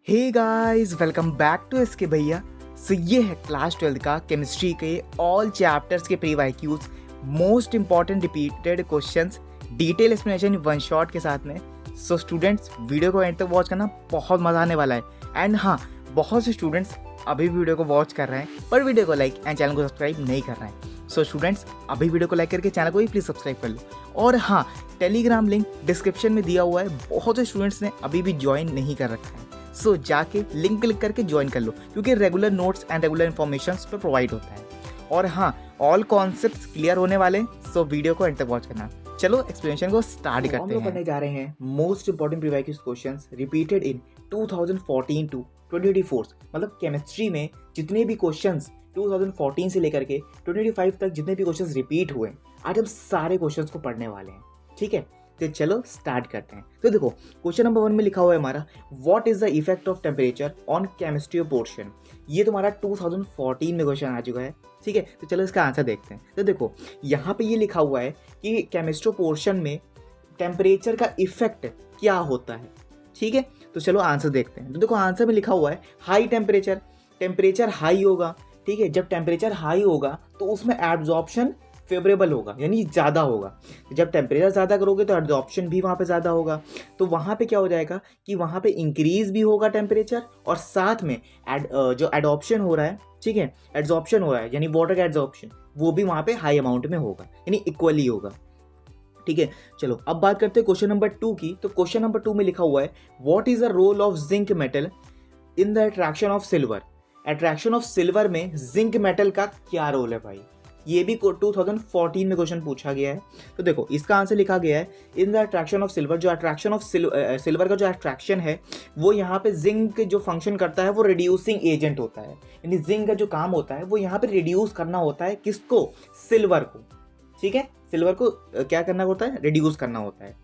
Hey guys, welcome back to SK Bhaiya. So ये है class 12 का केमिस्ट्री के ऑल चैप्टर्स के PYQs, most important repeated questions, detail explanation one shot के साथ में। सो स्टूडेंट्स, वीडियो को एंड तक वॉच करना, बहुत मज़ा आने वाला है। एंड हाँ, बहुत से स्टूडेंट्स अभी वीडियो को वॉच कर रहे हैं पर वीडियो को लाइक एंड चैनल को सब्सक्राइब नहीं कर रहे हैं। सो स्टूडेंट्स, अभी वीडियो को लाइक करके चैनल को भी प्लीज़ सब्सक्राइब कर लो। और हाँ, टेलीग्राम लिंक डिस्क्रिप्शन में दिया हुआ है, बहुत से स्टूडेंट्स ने अभी भी ज्वाइन नहीं कर रखा है। सो जाके लिंक क्लिक करके ज्वाइन कर लो, क्योंकि regular notes and regular information पर प्रोवाइड होता है। और हाँ, ऑल कॉन्सेप्ट्स क्लियर होने वाले, सो वीडियो को एंड तक वॉच करना। चलो एक्सप्लेनेशन को स्टार्ट करते हैं। पढ़ने जा रहे हैं most important previous questions repeated in 2014 to 2024, मतलब केमिस्ट्री में जितने भी क्वेश्चंस 2014 से लेकर के 2025 तक जितने भी क्वेश्चंस रिपीट हुए, आज हम सारे क्वेश्चंस को पढ़ने वाले हैं। ठीक है, तो चलो स्टार्ट करते हैं। तो देखो, क्वेश्चन नंबर 1 में लिखा हुआ है हमारा, what is the effect of temperature on chemistry portion. ये तुम्हारा 2014 में क्वेश्चन आ चुका है। ठीक है, तो चलो इसका आंसर देखते हैं। तो देखो, यहाँ पे ये लिखा हुआ है कि केमिस्ट्री पोर्शन में टेम्परेचर का इफेक्ट क्या होता है। ठीक है, तो चलो आंसर देखते हैं। तो देखो, आंसर में लिखा हुआ है हाई टेम्परेचर, टेम्परेचर हाई होगा। ठीक है, जब टेम्परेचर हाई होगा तो उसमें एब्जॉर्प्शन फेवरेबल होगा, यानी ज़्यादा होगा। जब टेम्परेचर ज़्यादा करोगे तो एब्जॉर्प्शन भी वहाँ पे ज़्यादा होगा। तो वहाँ पे क्या हो जाएगा कि वहाँ पे इंक्रीज भी होगा टेम्परेचर, और साथ में जो एडॉप्शन हो रहा है, ठीक है, एड्जॉर्प्शन हो रहा है, यानी वाटर का एड्जॉर्प्शन, वो भी वहाँ पे हाई अमाउंट में होगा, यानी इक्वली होगा। ठीक है, चलो अब बात करते हैं क्वेश्चन नंबर 2 की। तो क्वेश्चन नंबर 2 में लिखा हुआ है, what is the role of zinc metal in the attraction of silver. Attraction of silver में जिंक मेटल का क्या रोल है भाई। ये भी 2014 में क्वेश्चन पूछा गया है। तो देखो, इसका आंसर लिखा गया है, इन द अट्रैक्शन ऑफ सिल्वर। जो अट्रैक्शन ऑफ सिल्वर का जो अट्रैक्शन है, वो यहाँ पे जिंक जो फंक्शन करता है वो रिड्यूसिंग एजेंट होता है, यानी जिंक का जो काम होता है वो यहाँ पे रिड्यूस करना होता है। किसको? सिल्वर को। ठीक है, सिल्वर को क्या करना होता है? रिड्यूस करना होता है।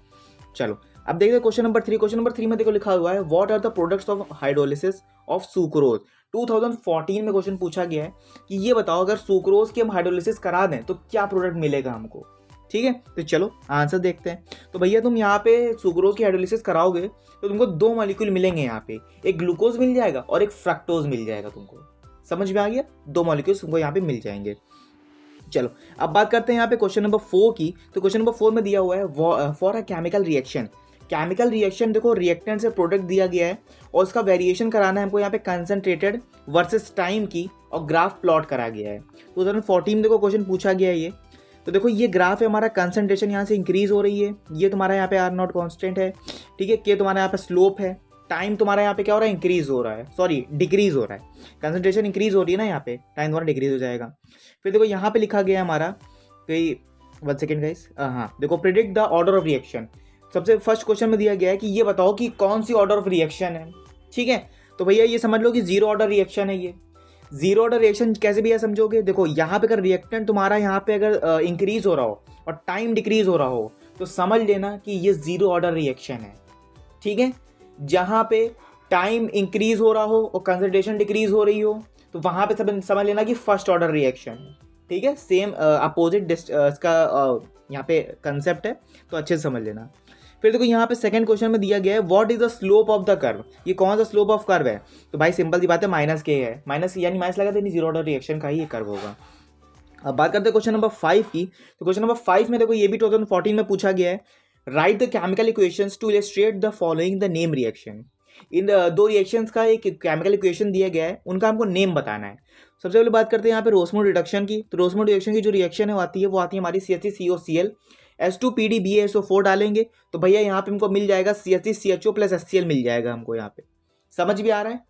चलो अब देखते हैं क्वेश्चन नंबर 3। क्वेश्चन नंबर 3 में देखो लिखा हुआ है, what are the products of hydrolysis of sucrose. 2014 में क्वेश्चन पूछा गया है कि ये बताओ, अगर सुक्रोज की हम हाइड्रोलिसिस करा दें तो क्या प्रोडक्ट मिलेगा हमको। ठीक है, तो चलो आंसर देखते हैं। तो भैया, तुम यहाँ पे सुक्रोज की हाइड्रोलिसिस कराओगे तो तुमको 2 मॉलिक्यूल मिलेंगे यहाँ पे, एक ग्लूकोज मिल जाएगा और एक फ्रक्टोज मिल जाएगा। तुमको समझ में आ गया? 2 मॉलिक्यूल्स तुमको यहाँ पे मिल जाएंगे। चलो अब बात करते हैं यहाँ पे क्वेश्चन नंबर 4 की। तो क्वेश्चन नंबर 4 में दिया हुआ है, for a chemical reaction. Chemical reaction, देखो रिएक्टेंट से प्रोडक्ट दिया गया है और उसका वेरिएशन कराना है हमको यहाँ पे कंसंट्रेटेड वर्सेस टाइम की, और ग्राफ प्लॉट करा गया है। 2014 में देखो क्वेश्चन पूछा गया है ये। तो देखो, ये ग्राफ है हमारा, कंसंट्रेशन यहाँ से इंक्रीज हो रही है, ये तुम्हारा यहाँ पे आर नॉट कॉन्स्टेंट है। ठीक है, के तुम्हारा यहाँ पे स्लोप है, टाइम तुम्हारा यहाँ पे क्या हो रहा है? इंक्रीज हो रहा है, सॉरी डिक्रीज हो रहा है। कंसंट्रेशन इंक्रीज हो रही है ना, यहाँ पे टाइम तुम्हारा डिक्रीज हो जाएगा। फिर देखो यहाँ पे लिखा गया है हमारा कि 1 सेकेंड गाइस, हाँ देखो, predict the order of reaction. सबसे फर्स्ट क्वेश्चन में दिया गया है कि ये बताओ कि कौन सी ऑर्डर ऑफ रिएक्शन है। ठीक है, तो भैया ये समझ लो कि जीरो ऑर्डर रिएक्शन है। ये जीरो ऑर्डर रिएक्शन कैसे भैया समझोगे? देखो, यहाँ पे अगर रिएक्टेंट तुम्हारा यहाँ पे अगर इंक्रीज हो रहा हो और टाइम डिक्रीज हो रहा हो तो समझ लेना कि ये जीरो ऑर्डर रिएक्शन है। ठीक है, जहाँ पे टाइम इंक्रीज हो रहा हो और कंसंट्रेशन डिक्रीज हो रही हो तो वहाँ पे समझ लेना कि फर्स्ट ऑर्डर रिएक्शन है। ठीक है, सेम अपोजिट इसका यहाँ पे कंसेप्ट है, तो अच्छे से समझ लेना। फिर देखो यहाँ पे सेकंड क्वेश्चन में दिया गया है, what is the slope of the curve. ये कौन सा स्लोप ऑफ कर्व है? तो भाई सिंपल सी बात है, माइनस के है। माइनस यानी माइनस लगा देनी, जीरो ऑर्डर रिएक्शन का ही ये कर्व होगा। अब बात करते हैं क्वेश्चन नंबर 5 की। तो क्वेश्चन नंबर 5 में देखो, ये भी 2014 में पूछा गया है, write the chemical equations to illustrate the following the name reaction. In 2 reactions का एक केमिकल इक्वेशन दिया गया है, उनका हमको नेम बताना है। सबसे पहले बात करते हैं यहाँ पे रोस्मो रिडक्शन की। तो रोस्मो रिडक्शन की जो रिएक्शन है वो आती है हमारी CH3COCl H2PDBaSO4 डालेंगे तो भैया यहाँ पे हमको मिल जाएगा CH3CHO प्लस HCl मिल जाएगा हमको। यहाँ पे समझ भी आ रहा है?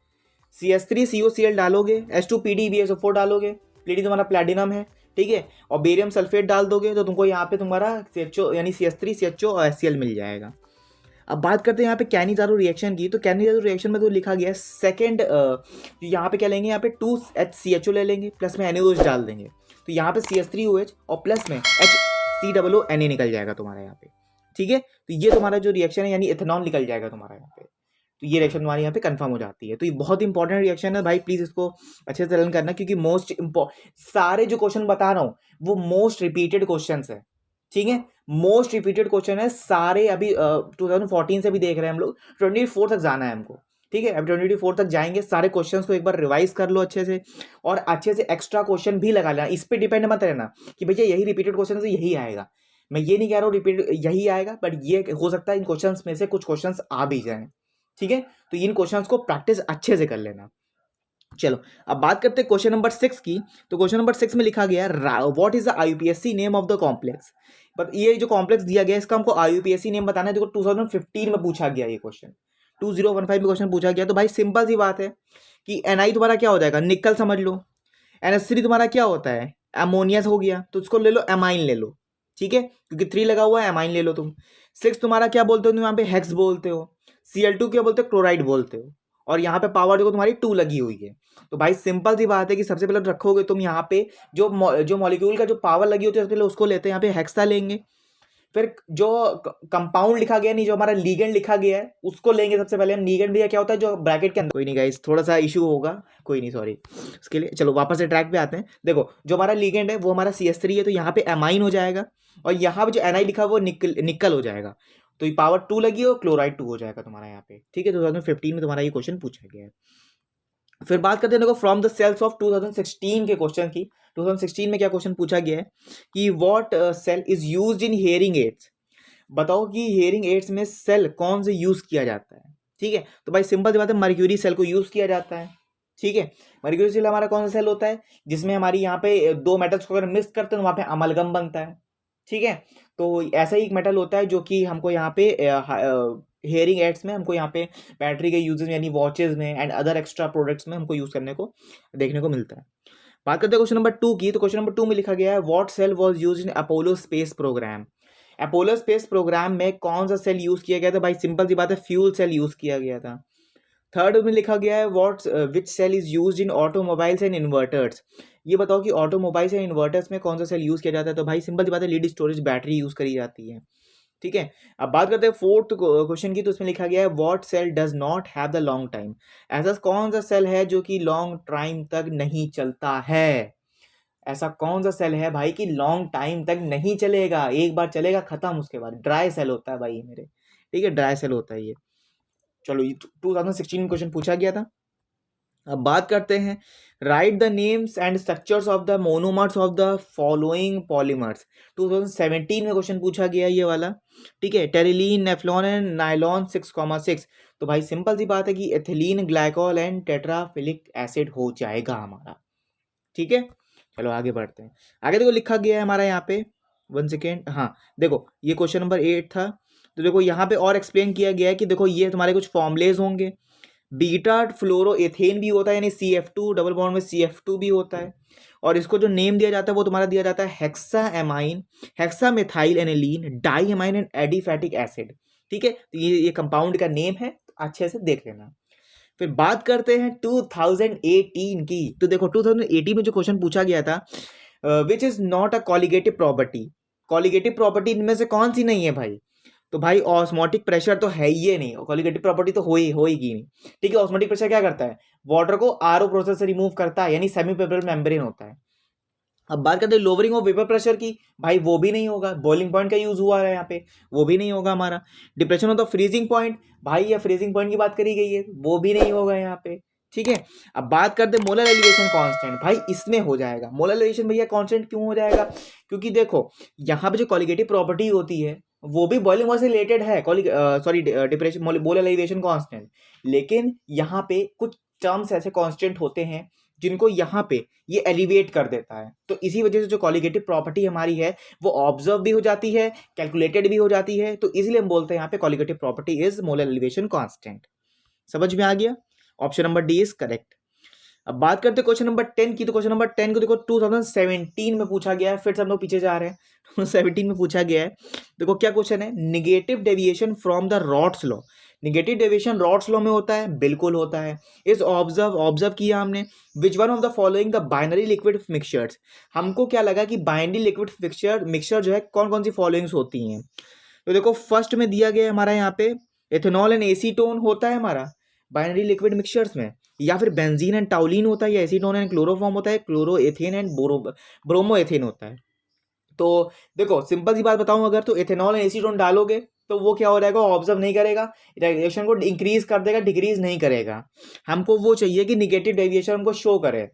CH3COCl डालोगे, H2PDBaSO4 डालोगे, प्लेडी तुम्हारा प्लेटिनम है, ठीक है, और बेरियम सल्फेट डाल दोगे तो तुमको यहाँ पे तुम्हारा CHO यानी CH3CHO और HCl मिल जाएगा। अब बात करते हैं यहाँ पे कैनिज़ारो रिएक्शन की। तो कैनिज़ारो रिएक्शन में तो लिखा गया है सेकंड, यहाँ पे क्या लेंगे, यहाँ पे 2HCHO ले लेंगे, प्लस में NaOH डाल देंगे तो यहाँ पे CH3OH और प्लस में HCOONA निकल जाएगा तुम्हारा यहाँ पे। ठीक है, तो ये तुम्हारा जो रिएक्शन है यानी इथेनॉल निकल जाएगा तुम्हारा यहाँ पे। तो ये रिएक्शन तुम्हारे यहाँ पे कंफर्म हो जाती है। तो ये बहुत इंपॉर्टेंट रिएक्शन है भाई, प्लीज़ इसको अच्छे से लर्न करना, क्योंकि सारे जो क्वेश्चन बता रहा हूँ वो मोस्ट रिपीटेड क्वेश्चन है। ठीक है, मोस्ट रिपीटेड क्वेश्चन है सारे। अभी 2014 से भी देख रहे हैं हम लोग, 24 तक जाना है हमको। ठीक है, अभी 2024 तक जाएंगे, सारे क्वेश्चंस को एक बार रिवाइज कर लो अच्छे से, और अच्छे से एक्स्ट्रा क्वेश्चन भी लगा लेना। इस पे डिपेंड मत रहना कि भैया यही रिपीटेड क्वेश्चन है तो यही आएगा, मैं ये नहीं कह रहा हूँ रिपीट यही आएगा, बट ये हो सकता है इन क्वेश्चंस में से कुछ क्वेश्चंस आ भी जाएं। ठीक है, तो इन क्वेश्चंस को प्रैक्टिस अच्छे से कर लेना। चलो अब बात करते हैं क्वेश्चन नंबर 6 की। तो क्वेश्चन नंबर 6 में लिखा गया what is the आईयूपीएससी name of the complex. But ये जो कॉम्प्लेक्स दिया गया है इसका हमको आईयूपीएससी नेम बताना है। देखो 2015 में पूछा गया ये क्वेश्चन, 2015 में क्वेश्चन पूछा गया। तो भाई सिंपल सी बात है कि एनआई तुम्हारा क्या हो जाएगा, निकल समझ लो। NH3 तुम्हारा क्या होता है, अमोनिया हो गया, तो उसको ले लो एमाइन ले लो। ठीक है, क्योंकि 3 लगा हुआ है, एमाइन ले लो तुम। 6 तुम्हारा क्या बोलते हो तुम यहाँ पे, हेक्स बोलते हो। Cl2 क्या बोलते हो, क्लोराइड बोलते हो। और यहाँ पे पावर देखो तुम्हारी 2 लगी हुई है। तो भाई सिंपल सी बात है कि सबसे पहले रखोगे तुम यहाँ पे जो मॉलिक्यूल का जो पावर लगी होती है सबसे पहले उसको लेते हैं, यहाँ पे हेक्सा लेंगे। फिर जो कंपाउंड लिखा गया नहीं, जो हमारा लीगेंड लिखा गया है उसको लेंगे सबसे पहले हम। लीगेंड भी क्या होता है, जो ब्रैकेट के अंदर, कोई नहीं गाइस थोड़ा सा इशू होगा, कोई नहीं सॉरी उसके लिए। चलो वापस से ट्रैक पे आते हैं। देखो जो हमारा लीगेंड है वो हमारा CH3 है, तो यहाँ पे एमाइन हो जाएगा, और यहाँ पे जो NI लिखा है वो निकल हो जाएगा। तो ये पावर 2 लगी हो, क्लोराइड 2 हो जाएगा तुम्हारा यहाँ पे। ठीक है, 2015 में तुम्हारा ये क्वेश्चन पूछा गया है। फिर बात करते हैं देखो फ्रॉम द सेल्स ऑफ 2016 के क्वेश्चन की। 2016 में क्या क्वेश्चन पूछा गया है कि what cell is used in hearing aids. बताओ कि हियरिंग एड्स में सेल कौन से यूज किया जाता है। ठीक है, तो भाई सिंपल सी बात है, मर्क्यूरी सेल को यूज किया जाता है। ठीक है, मर्क्यूरी सेल हमारा कौन सा सेल होता है, जिसमें हमारी यहाँ पे दो मेटल्स को अगर मिक्स करते हैं तो वहां पे अमलगम बनता है। ठीक है, तो ऐसा ही एक मेटल होता है जो कि हमको यहाँ पे हेयरिंग एड्स में, हमको यहाँ पे बैटरी के यूजेस यानी वॉचेस में एंड अदर एक्स्ट्रा प्रोडक्ट्स में हमको यूज करने को देखने को मिलता है। बात करते हैं क्वेश्चन नंबर 2 की। तो क्वेश्चन नंबर 2 में लिखा गया है what cell was used in Apollo space programme. Apollo space programme में कौन सा सेल यूज किया गया था, भाई सिंपल सी बात है फ्यूल सेल यूज किया गया था। थर्ड में लिखा गया है what which cell is used in automobiles and inverters. ये बताओ कि ऑटोमोबाइल्स एंड इन्वर्टर्स में कौन सा सेल यूज किया जाता है। तो भाई सिंपल सी बात है लीड स्टोरेज बैटरी यूज करी जाती है। ठीक है, अब बात करते हैं फोर्थ क्वेश्चन की। तो उसमें लिखा गया है what cell does not have the long time. ऐसा कौन सा सेल है जो कि लॉन्ग टाइम तक नहीं चलता है। ऐसा कौन सा सेल है भाई कि लॉन्ग टाइम तक नहीं चलेगा, एक बार चलेगा खत्म, उसके बाद ड्राई सेल होता है भाई मेरे। ठीक है, ड्राई सेल होता है ये। चलो ये 2016 में क्वेश्चन पूछा गया था। अब बात करते हैं right the names and structures of the monomers of the following polymers. 2017 में क्वेश्चन पूछा गया ये वाला। ठीक है, टेरिलीन, नेफ्लॉन एंड नाइलॉन 6,6। तो भाई सिंपल सी बात है कि एथिलीन ग्लाइकोल एंड टेट्राफिलिक एसिड हो जाएगा हमारा। ठीक है, चलो आगे बढ़ते हैं। आगे देखो लिखा गया है हमारा यहाँ पे, 1 सेकेंड, हाँ देखो ये क्वेश्चन नंबर 8 था। तो देखो यहाँ पे और एक्सप्लेन किया गया है कि देखो ये तुम्हारे कुछ फॉर्मुलेज होंगे। बीटा फ्लोरोएथेन भी होता है, यानी CF2 डबल बॉन्ड में CF2 भी होता है। और इसको जो नेम दिया जाता है वो तुम्हारा दिया जाता है hexa amine, hexa methyl aniline, di amine and aliphatic acid. ठीक है, तो ये कंपाउंड का नेम है, अच्छे से देख लेना। फिर बात करते हैं 2018 की। तो देखो 2018 में जो क्वेश्चन पूछा गया था which is not a colligative property. Colligative property इनमें से कौन सी नहीं है भाई। तो भाई ऑस्मोटिक प्रेशर तो है ही नहीं, कॉलिगेटिव प्रॉपर्टी तो होएगी नहीं। ठीक है, ऑस्मोटिक प्रेशर क्या करता है, वाटर को RO प्रोसेस से रिमूव करता है, यानी सेमी पेपरल मेम्ब्रेन होता है। अब बात करते हैं लोअरिंग ऑफ वेपर प्रेशर की, भाई वो भी नहीं होगा। बॉइलिंग पॉइंट का यूज हुआ है यहाँ पे, वो भी नहीं होगा हमारा। Depression of the freezing point, भाई ये फ्रीजिंग पॉइंट की बात करी गई है, वो भी नहीं होगा यहाँ पे। ठीक है, अब बात करते हैं मोलर एलिवेशन कांस्टेंट, भाई इसमें हो जाएगा। मोलर एलिवेशन भैया कांस्टेंट क्यों हो जाएगा, क्योंकि देखो यहाँ पे जो कॉलिगेटिव प्रॉपर्टी होती है वो भी बॉइलिंग पॉइंट से रिलेटेड है, sorry depression molar elevation constant. लेकिन यहाँ पे कुछ टर्म्स ऐसे कांस्टेंट होते हैं जिनको यहाँ पे ये एलिवेट कर देता है। तो इसी वजह से जो कॉलिगेटिव प्रॉपर्टी हमारी है वो ऑब्जर्व भी हो जाती है, कैलकुलेटेड भी हो जाती है। तो इसलिए हम बोलते हैं यहाँ पे colligative property is molar elevation constant. समझ में आ गया, option number D is correct. अब बात करते हैं क्वेश्चन नंबर 10 की। तो क्वेश्चन नंबर 10 को देखो 2017 में पूछा गया है, फिर से हम लोग पीछे जा रहे हैं। 2017 में पूछा गया है, देखो क्या क्वेश्चन है, negative deviation from the rods law. Negative deviation rods law में होता है, बिल्कुल होता है। इस ऑब्जर्व किया हमने, which one of the following the binary liquid mixtures. हमको क्या लगा कि बाइनरी लिक्विड मिक्सचर जो है कौन कौन सी फॉलोइंग्स होती हैं। तो देखो फर्स्ट में दिया गया है हमारा यहाँ पे एथेनॉल एंड एसीटोन होता है हमारा बाइनरी लिक्विड मिक्सचर्स में, या फिर बेंजीन एंड टाउलिन होता है, या एसीटोन एंड क्लोरोफॉर्म होता है, क्लोरोएथेन एंड ब्रोमोएथेन होता है। तो देखो सिंपल सी बात बताऊं, अगर तो एथेनॉल एंड एसीटोन डालोगे तो वो क्या हो जाएगा, ऑब्जर्व नहीं करेगा, रिएक्शन को इंक्रीज कर देगा, डिक्रीज नहीं करेगा। हमको वो चाहिए कि निगेटिव डेविएशन हमको शो करे,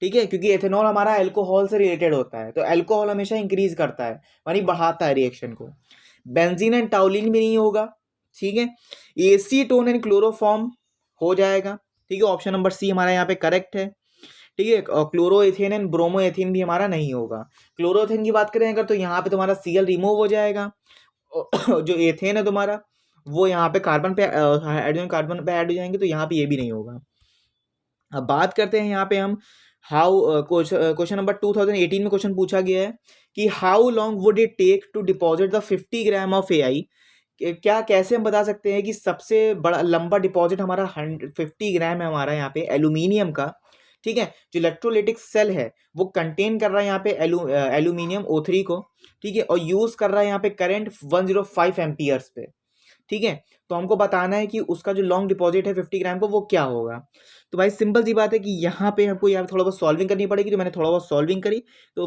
ठीक है, क्योंकि एथेनॉल हमारा अल्कोहल से रिलेटेड होता है, तो अल्कोहल हमेशा इंक्रीज करता है, यानी बढ़ाता है रिएक्शन को। बेंजीन एंड टाउलिन भी नहीं होगा, ठीक है। एसीटोन एंड क्लोरोफॉर्म हो जाएगा, ठीक है, ऑप्शन नंबर सी हमारा यहाँ पे करेक्ट है, ठीक है। क्लोरोएथेन एंड ब्रोमोएथेन भी हमारा नहीं होगा। क्लोरोएथेन की बात करें अगर तो यहाँ पे तुम्हारा सीएल रिमूव हो जाएगा, जो एथेन है तुम्हारा वो यहाँ पे कार्बन पे हाइड्रोजन कार्बन पे ऐड हो जाएंगे, तो यहाँ पे ये भी नहीं होगा। अब बात करते हैं यहाँ पे हम हाउ, क्वेश्चन नंबर 2018 में क्वेश्चन पूछा गया है कि how long would it take to deposit the 50 gram of AI. क्या कैसे हम बता सकते हैं कि सबसे बड़ा लंबा डिपॉजिट हमारा 50 ग्राम है हमारा यहाँ पे एल्यूमिनियम का, ठीक है। जो इलेक्ट्रोलिटिक सेल है वो कंटेन कर रहा है यहाँ पे एल्यूमिनियम O3 को, ठीक है, और यूज कर रहा है यहाँ पे करंट 105 एम्पियर्स पे, ठीक है। तो हमको बताना है कि उसका जो लॉन्ग डिपॉजिट है 50 ग्राम को वो क्या होगा। तो भाई सिंपल सी बात है कि यहाँ पे हमको यहाँ थोड़ा बहुत सॉल्विंग करनी पड़ेगी, तो मैंने थोड़ा बहुत सॉल्विंग करी, तो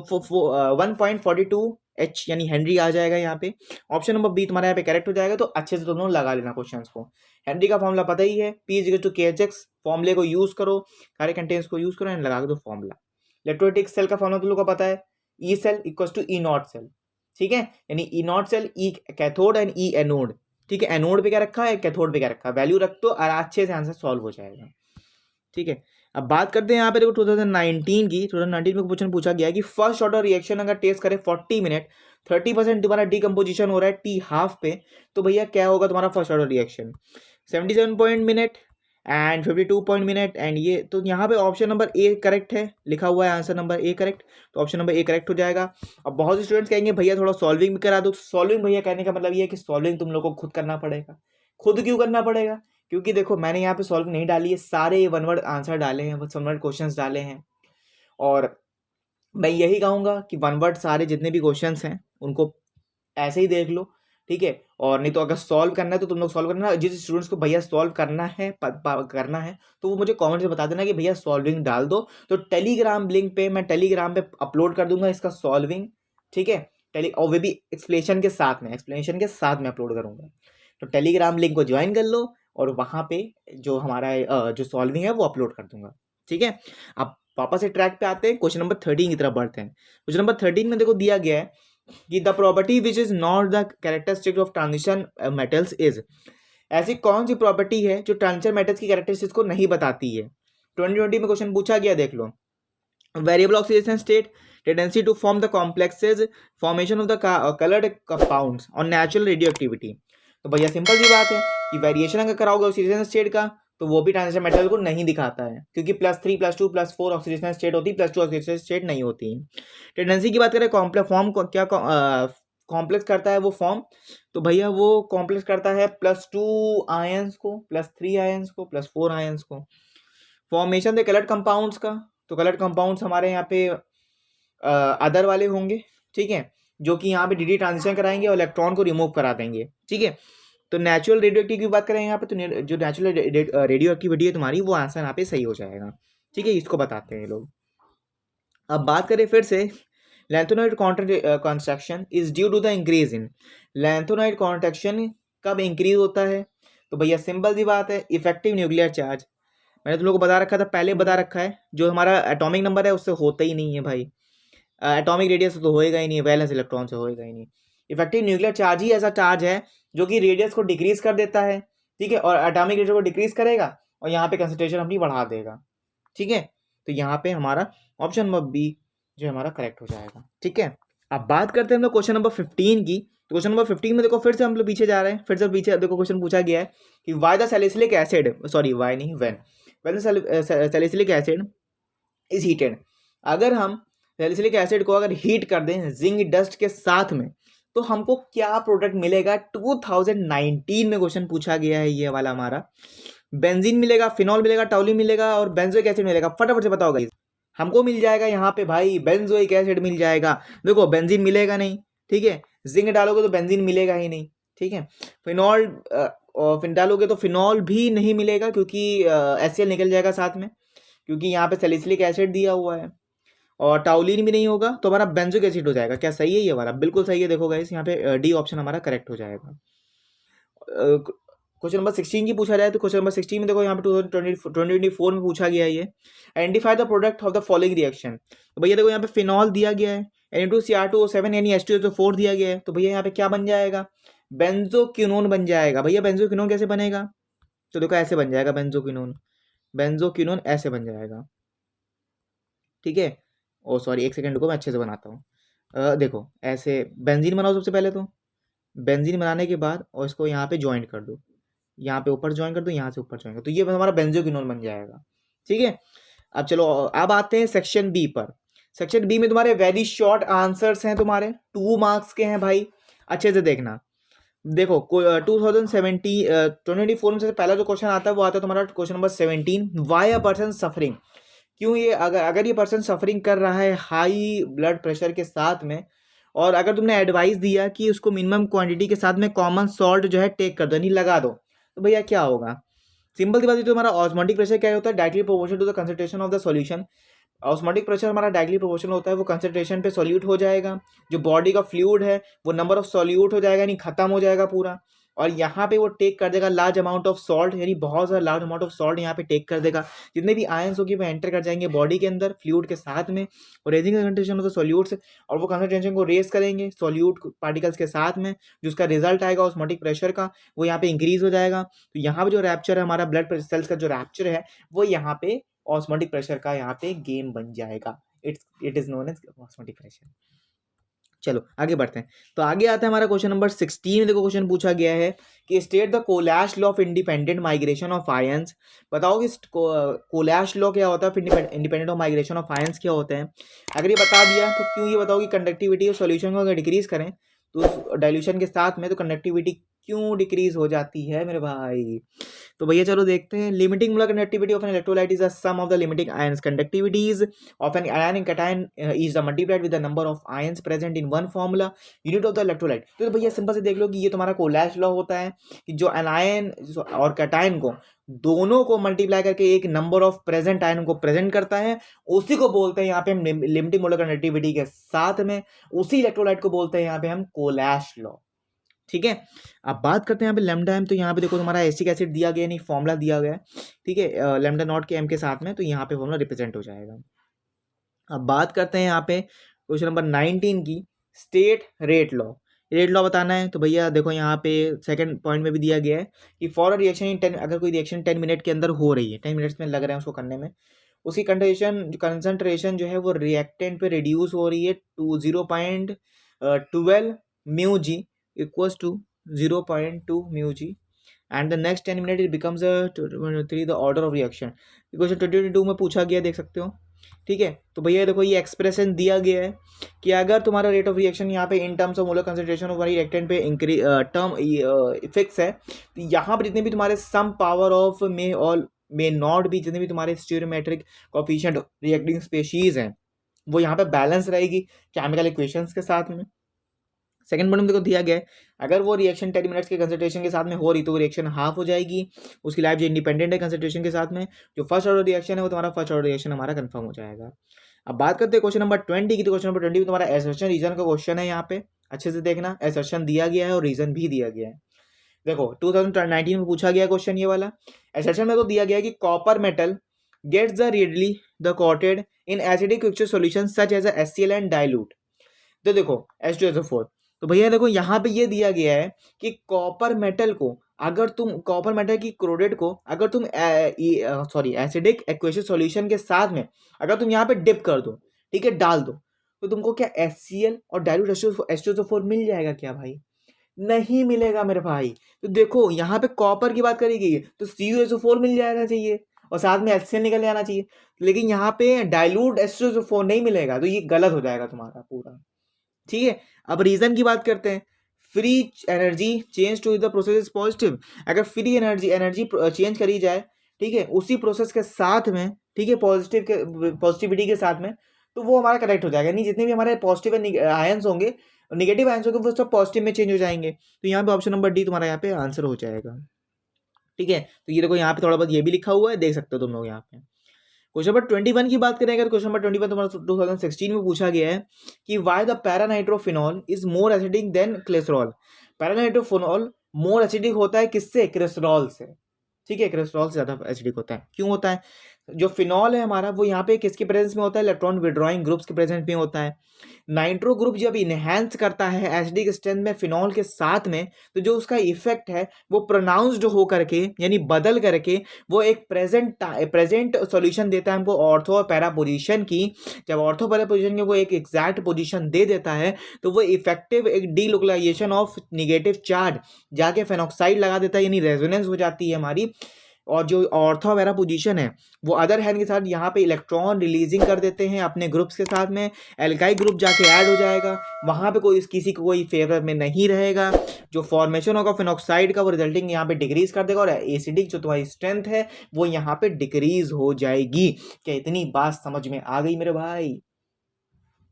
1.42 H यानी हेनरी आ जाएगा यहाँ पे। ऑप्शन नंबर बी तुम्हारा यहाँ पे करेक्ट हो जाएगा। तो अच्छे से दोनों लगा लेना क्वेश्चन को। हेनरी का फॉर्मूला पता ही है, P=KHx, फॉर्मूले को यूज करो, सारे कंटेंट्स को यूज करो एंड लगा दो फॉर्मूला। इलेक्ट्रोलिटिक सेल का फॉर्मूला तुम लोग को पता है, E cell equal to E naught cell, ठीक है, यानी E naught cell E cathode and E anode, ठीक है। एनोड पे क्या रखा है, कैथोड पे क्या रखा है, वैल्यू रख दो और अच्छे से आंसर सॉल्व हो जाएगा, ठीक है। अब बात करते हैं यहाँ पे देखो 2019 की। 2019 में क्वेश्चन पूछा गया कि फर्स्ट ऑर्डर रिएक्शन अगर टेस्ट करे 40 मिनट, 30% तुम्हारा डिकम्पोजिशन हो रहा है टी हाफ पे, तो भैया क्या होगा तुम्हारा first order reaction, 77 point minute and 52 point minute and ये। तो यहाँ पे ऑप्शन नंबर ए करेक्ट है, लिखा हुआ है आंसर नंबर ए करेक्ट, तो ऑप्शन नंबर ए करेक्ट हो जाएगा। अब बहुत से स्टूडेंट्स कहेंगे भैया थोड़ा सॉल्विंग भी करा दो। सॉल्विंग भैया कहने का मतलब ये है कि सॉल्विंग तुम लोग को खुद करना पड़ेगा। खुद क्यों करना पड़ेगा, क्योंकि देखो मैंने यहाँ पे सॉल्व नहीं डाली है, सारे वन वर्ड आंसर डाले हैं, वन वर्ड क्वेश्चन डाले हैं, और मैं यही कहूँगा कि वन वर्ड सारे जितने भी क्वेश्चन हैं उनको ऐसे ही देख लो, ठीक है। और नहीं तो अगर सॉल्व करना है तो तुम लोग सॉल्व करना। जिस स्टूडेंट्स को भैया सॉल्व करना है करना है तो वो मुझे कमेंट से बता देना कि भैया सॉल्विंग डाल दो, तो टेलीग्राम लिंक पे मैं टेलीग्राम पे अपलोड कर दूंगा इसका सॉल्विंग, ठीक है। और वे भी एक्सप्लेनेशन के साथ में अपलोड करूंगा। तो टेलीग्राम लिंक को ज्वाइन कर लो और वहाँ पे जो हमारा जो सॉल्विंग है वो अपलोड कर दूंगा, ठीक है। अब वापस से ट्रैक पे आते हैं, क्वेश्चन नंबर 13 की तरफ बढ़ते हैं। क्वेश्चन नंबर 13 में देखो दिया गया है कि the property which is not the characteristic of transition metals is. ऐसी कौन सी प्रॉपर्टी है जो ट्रांजिशन मेटल्स की कैरेक्टरिस्टिक्स को नहीं बताती है। 2020 में क्वेश्चन पूछा गया, देख लो। Variable oxidation state, tendency to form the complexes, formation of the coloured compounds और नेचुरल रेडियो एक्टिविटी। तो भैया सिंपल सी बात है कि वेरिएशन अगर कराओगे ऑक्सीडेशन स्टेट का तो वो भी ट्रांजिशन मेटल को नहीं दिखाता है, क्योंकि +3 +2 +4 ऑक्सीडेशन स्टेट होती है, +2 ऑक्सीडेशन स्टेट नहीं होती है। टेंडेंसी की बात करें कॉम्प्लेक्स फॉर्म को क्या कॉम्प्लेक्स करता है वो फॉर्म, तो भैया वो कॉम्प्लेक्स करता है +2 आयंस को, +3 आयंस को, +4 आयंस को। फॉर्मेशन दे कलर्ड कंपाउंड्स का, तो कलर्ड कंपाउंड्स हमारे यहाँ पे अदर वाले होंगे, ठीक है, जो कि यहाँ पे डी ट्रांजिशन कराएंगे और इलेक्ट्रॉन को रिमूव करा देंगे, ठीक है। तो नेचुरल रेडियो एक्टिविटी की बात करें यहाँ पे, तो जो नेचुरल रेडियो एक्टिविटी है तुम्हारी वो आंसर यहाँ पे सही हो जाएगा, ठीक है, इसको बताते हैं लोग। अब बात करें फिर से, lanthanoid contraction is due to the increase in. Lanthanoid contraction कब इंक्रीज होता है, तो भैया सिंपल सी बात है, इफेक्टिव न्यूक्लियर चार्ज। मैंने तुम लोग को बता रखा था, पहले बता रखा है, जो हमारा एटॉमिक नंबर है उससे होता ही नहीं है भाई, एटॉमिक रेडियस से तो होएगा ही नहीं, वैलेंस इलेक्ट्रॉन से होएगा ही नहीं। इफेक्टिव न्यूक्लियर चार्ज ही ऐसा चार्ज है जो कि रेडियस को डिक्रीज कर देता है, ठीक है, और एटॉमिक रेडियस को डिक्रीज करेगा और यहाँ पे कंसंट्रेशन अपनी बढ़ा देगा, ठीक है। तो यहाँ पे हमारा ऑप्शन नंबर बी जो हमारा करेक्ट हो जाएगा, ठीक है। अब बात करते हैं हम लोग क्वेश्चन नंबर 15 की। तो क्वेश्चन नंबर 15 में देखो फिर से हम लोग पीछे जा रहे हैं, फिर से पीछे देखो क्वेश्चन पूछा गया है कि why the salicylic acid, sorry why नहीं when salicylic acid is heated. अगर हम सैलिसिलिक एसिड को अगर हीट कर दें जिंक डस्ट के साथ में तो हमको क्या प्रोडक्ट मिलेगा। 2019 में क्वेश्चन पूछा गया है ये वाला हमारा। बेंजीन मिलेगा, फिनॉल मिलेगा, टाउलिन मिलेगा और बेंजोइक एसिड मिलेगा। फटाफट से बताओ गाइस। हमको मिल जाएगा यहाँ पे भाई बेंजोइक एसिड मिल जाएगा। देखो बेंजीन मिलेगा नहीं, ठीक है, जिंक डालोगे तो बेंजीन मिलेगा ही नहीं, ठीक है। फिनॉल डालोगे तो फिनॉल भी नहीं मिलेगा क्योंकि HCl निकल जाएगा साथ में, क्योंकि यहाँ पे सैलिसिलिक एसिड दिया हुआ है। और टाउलिन भी नहीं होगा तो हमारा बेंजोइक एसिड हो जाएगा। क्या सही है ये वाला? बिल्कुल सही है। देखो गाइस यहाँ पे डी ऑप्शन हमारा करेक्ट हो जाएगा। क्वेश्चन नंबर 16 की पूछा जाए तो क्वेश्चन नंबर 16 में देखो यहाँ पे 2024 में पूछा गया है ये, identify the product of the following reaction. तो भैया देखो यहाँ पे फिनॉल दिया गया है, Na2Cr2O7 यानी H2SO4 दिया गया है, तो भैया यहाँ पे क्या बन जाएगा, बेंजोक्विनोन बन जाएगा। भैया बेंजोक्विनोन कैसे बनेगा, तो देखो ऐसे बन जाएगा बेंजोक्विनोन, बेंजोक्विनोन ऐसे बन जाएगा, ठीक है। ओ सॉरी, एक सेकंड को मैं अच्छे से बनाता हूँ। देखो ऐसे बेंजीन बनाओ सबसे पहले, तो बेंजीन बनाने के बाद और इसको यहाँ पे ज्वाइन कर दो, यहाँ पे ऊपर ज्वाइन कर दो, यहाँ से ऊपर ज्वाइन कर दो, तो ये हमारा बेंजोक्विनोन बन जाएगा, ठीक है। अब चलो अब आते हैं सेक्शन बी पर। सेक्शन बी में तुम्हारे वेरी शॉर्ट आंसर्स हैं, तुम्हारे 2 मार्क्स के हैं भाई, अच्छे से देखना। देखो 2024 में से पहला जो क्वेश्चन आता है वो आता है तुम्हारा question number 17, why a person suffering, क्यों ये अगर ये पर्सन सफरिंग कर रहा है हाई ब्लड प्रेशर के साथ में, और अगर तुमने एडवाइस दिया कि उसको मिनिमम क्वांटिटी के साथ में कॉमन सॉल्ट जो है टेक कर दो, नहीं लगा दो, तो भैया क्या होगा। सिंपल सी बात है, तो हमारा ऑस्मोटिक प्रेशर क्या होता है, directly proportional to the concentration of the solution. Osmotic pressure हमारा डायरेक्टली प्रोपोर्शनल होता है वो कंसंट्रेशन पे सॉल्यूट हो जाएगा, जो बॉडी का फ्लूइड है वो नंबर ऑफ सॉल्यूट हो जाएगा, यानी खत्म हो जाएगा पूरा, और यहाँ पे वो टेक कर देगा लार्ज अमाउंट ऑफ सॉल्ट, यानी बहुत सारा लार्ज अमाउंट ऑफ सॉल्ट यहाँ पे टेक कर देगा। जितने भी आयंस होगी वो एंटर कर जाएंगे बॉडी के अंदर फ्लूइड के साथ में, और raising concentration of the solutes, और वो कंसंट्रेशन को रेस करेंगे सॉल्यूट पार्टिकल्स के साथ में, जो उसका रिजल्ट आएगा ऑस्मोटिक प्रेशर का वो यहाँ पे इंक्रीज हो जाएगा। तो यहाँ पे जो रैप्चर है हमारा ब्लड सेल्स का जो रैप्चर है वो यहाँ पे ऑस्मोटिक प्रेशर का यहाँ पे गेम बन जाएगा, it is known as osmotic pressure. चलो आगे बढ़ते हैं, तो आगे आता है हमारा क्वेश्चन नंबर 16 में। देखो क्वेश्चन पूछा गया है कि state the Kohlrausch law of independent migration of ions. बताओ कि कोलैश लॉ क्या होता है, independent of migration of ions क्या होते हैं। अगर ये बता दिया तो क्यों ये बताओ कि कंडक्टिविटी ऑफ सॉल्यूशन को अगर डिक्रीज करें तो डाइल्यूशन के साथ में, तो कंडक्टिविटी क्यों डिक्रीज हो जाती है मेरे भाई। तो भैया चलो देखते हैं। Limiting molar conductivity of an electrolyte is the sum of the limiting ions conductivities of anion and cation is the multiplied with the number of ions present in one formula unit of the electrolyte. तो भैया simple से देख लो कि ये तुम्हारा कोलैश law होता है कि जो एनायन और कैटायन को दोनों को मल्टीप्लाई करके एक नंबर ऑफ प्रेजेंट आयन को प्रेजेंट करता है, उसी को बोलते हैं यहाँ पे हम लिमिटिंग मोलर कंडक्टिविटी के साथ में, उसी इलेक्ट्रोलाइट को बोलते हैं यहाँ पे हम कोलैश लॉ, ठीक है। अब बात करते हैं यहाँ पे लैम्डा एम, तो यहाँ पे देखो तुम्हारा एसिक एसिड दिया गया, नहीं फॉर्मूला दिया गया है, ठीक है, लैम्डा नॉट के एम के साथ में, तो यहाँ पे फॉर्मूला रिप्रेजेंट हो जाएगा। अब बात करते हैं यहाँ पे क्वेश्चन नंबर 19 की, state rate law. Rate law बताना है, तो भैया देखो यहाँ पे सेकंड पॉइंट में भी दिया गया है कि फॉर अ रिएक्शन इन 10, अगर कोई रिएक्शन 10 मिनट के अंदर हो रही है, 10 मिनट्स में लग रहे हैं उसको करने में, उसकी कंसंट्रेशन जो है वो रिएक्टेंट पे रिड्यूस हो रही है to 0.12 mu G equals to 0.2 mu g, and the next 10 minutes it becomes a 3 the order of reaction। Question 2022 में पूछा गया, देख सकते हो, ठीक है। तो भैया देखो ये एक्सप्रेशन दिया गया है कि अगर तुम्हारा रेट ऑफ रिएक्शन यहाँ पे in terms of molar concentration of reactant पे टर्म फिक्स है, तो यहाँ पर जितने भी तुम्हारे सम पावर ऑफ मे और मे नॉट भी, जितने भी तुम्हारे स्टीरियोमेट्रिक कोएफिशिएंट रिएक्टिंग स्पीशीज हैं वो यहाँ पे बैलेंस रहेगी केमिकल इक्वेशंस के साथ में। सेकंड पॉइंट में देखो दिया गया है, अगर वो रिएक्शन 10 मिनट्स के कंसंट्रेशन के साथ में हो रही तो वो रिएक्शन हाफ हो जाएगी, उसकी लाइफ जो इंडिपेंडेंट है कंसंट्रेशन के साथ में, जो फर्स्ट ऑर्डर रिएक्शन है वो तुम्हारा फर्स्ट ऑर्डर रिएक्शन हमारा कंफर्म हो जाएगा। अब बात करते हैं क्वेश्चन नंबर 20 की, तो क्वेश्चन नंबर 20 में तुम्हारा एसर्शन रीजन का क्वेश्चन है, यहाँ पे अच्छे से देखना, एसर्शन दिया गया है और रीजन भी दिया गया है। देखो 2019 में पूछा गया क्वेश्चन ये वाला, एसर्शन में तो दिया गया कि copper metal gets the readily the coated in acidic mixture solution such as a HCl and dilute। तो देखो H2SO4, तो भैया देखो यहाँ पे ये दिया गया है कि कॉपर मेटल को अगर तुम कॉपर मेटल की क्लोरेट को अगर तुम एसिडिक एक्वेशियस सॉल्यूशन के साथ में अगर तुम यहाँ पे डिप कर दो, ठीक है, डाल दो, तो तुमको क्या HCl और डाइल्यूट H2SO4 मिल जाएगा क्या भाई, नहीं मिलेगा मेरे भाई। तो देखो यहाँ पे कॉपर की बात करी गई है तो CuSO4 मिल जाना चाहिए और साथ में HCl निकल जाना चाहिए, लेकिन यहाँ पे डाइल्यूट H2SO4 नहीं मिलेगा, तो ये गलत हो जाएगा तुम्हारा पूरा, ठीक है। अब रीजन की बात करते हैं, free energy change to the process is positive. अगर फ्री एनर्जी चेंज करी जाए, ठीक है, उसी प्रोसेस के साथ में, ठीक है, पॉजिटिविटी के साथ में, तो वो हमारा करेक्ट हो जाएगा। नहीं, जितने भी हमारे पॉजिटिव आयंस होंगे, निगेटिव आयंस होंगे, वो सब पॉजिटिव में चेंज हो जाएंगे। तो यहाँ पे ऑप्शन नंबर डी तुम्हारा यहाँ पे आंसर हो जाएगा, ठीक है। तो ये देखो यहाँ पे थोड़ा बहुत ये भी लिखा हुआ है, देख सकते हो तुम लोग यहाँ पे। क्वेश्चन नंबर 21 की बात करेंगे, क्वेश्चन नंबर 21 तुम्हारा 2016 में पूछा गया है कि why the paranitrophenol is more acidic then glycerol. Paranitrophenol more acidic होता है किससे? क्रिस्टोल से। ठीक है, क्रिस्टोल से ज़्यादा एसिडिक होता है। क्यों होता है? जो फिनॉल है हमारा वो यहाँ पे किसके प्रेजेंस में होता है? इलेक्ट्रॉन विड्रॉइंग ग्रुप्स के प्रेजेंस में होता है। नाइट्रो ग्रुप जब इनहेंस करता है एसिडिक स्ट्रेंथ में फिनॉल के साथ में, तो जो उसका इफेक्ट है वो प्रोनाउंस्ड हो करके यानी बदल करके वो एक प्रेजेंट सॉल्यूशन देता है हमको ऑर्थो और पैरा पोजीशन की। जब ऑर्थो पैरा पोजीशन की वो एक एग्जैक्ट पोजीशन दे देता है तो वो इफेक्टिव एक डीलोकलाइजेशन ऑफ निगेटिव चार्ज जाके फेनॉक्साइड लगा देता है, यानी रेजोनेंस हो जाती है हमारी। और जो ऑर्थो पैरा पोजीशन है वो अदर हैंड के साथ यहाँ पे इलेक्ट्रॉन रिलीजिंग कर देते हैं अपने ग्रुप्स के साथ में, एल्काइल ग्रुप जाके ऐड हो जाएगा, वहाँ पे कोई किसी को कोई फेवर में नहीं रहेगा। जो फॉर्मेशन होगा फिनॉक्साइड का वो रिजल्टिंग यहाँ पे डिक्रीज कर देगा और एसिडिक जो तुम्हारी स्ट्रेंथ है वो यहाँ पे डिक्रीज हो जाएगी। क्या इतनी बात समझ में आ गई मेरे भाई?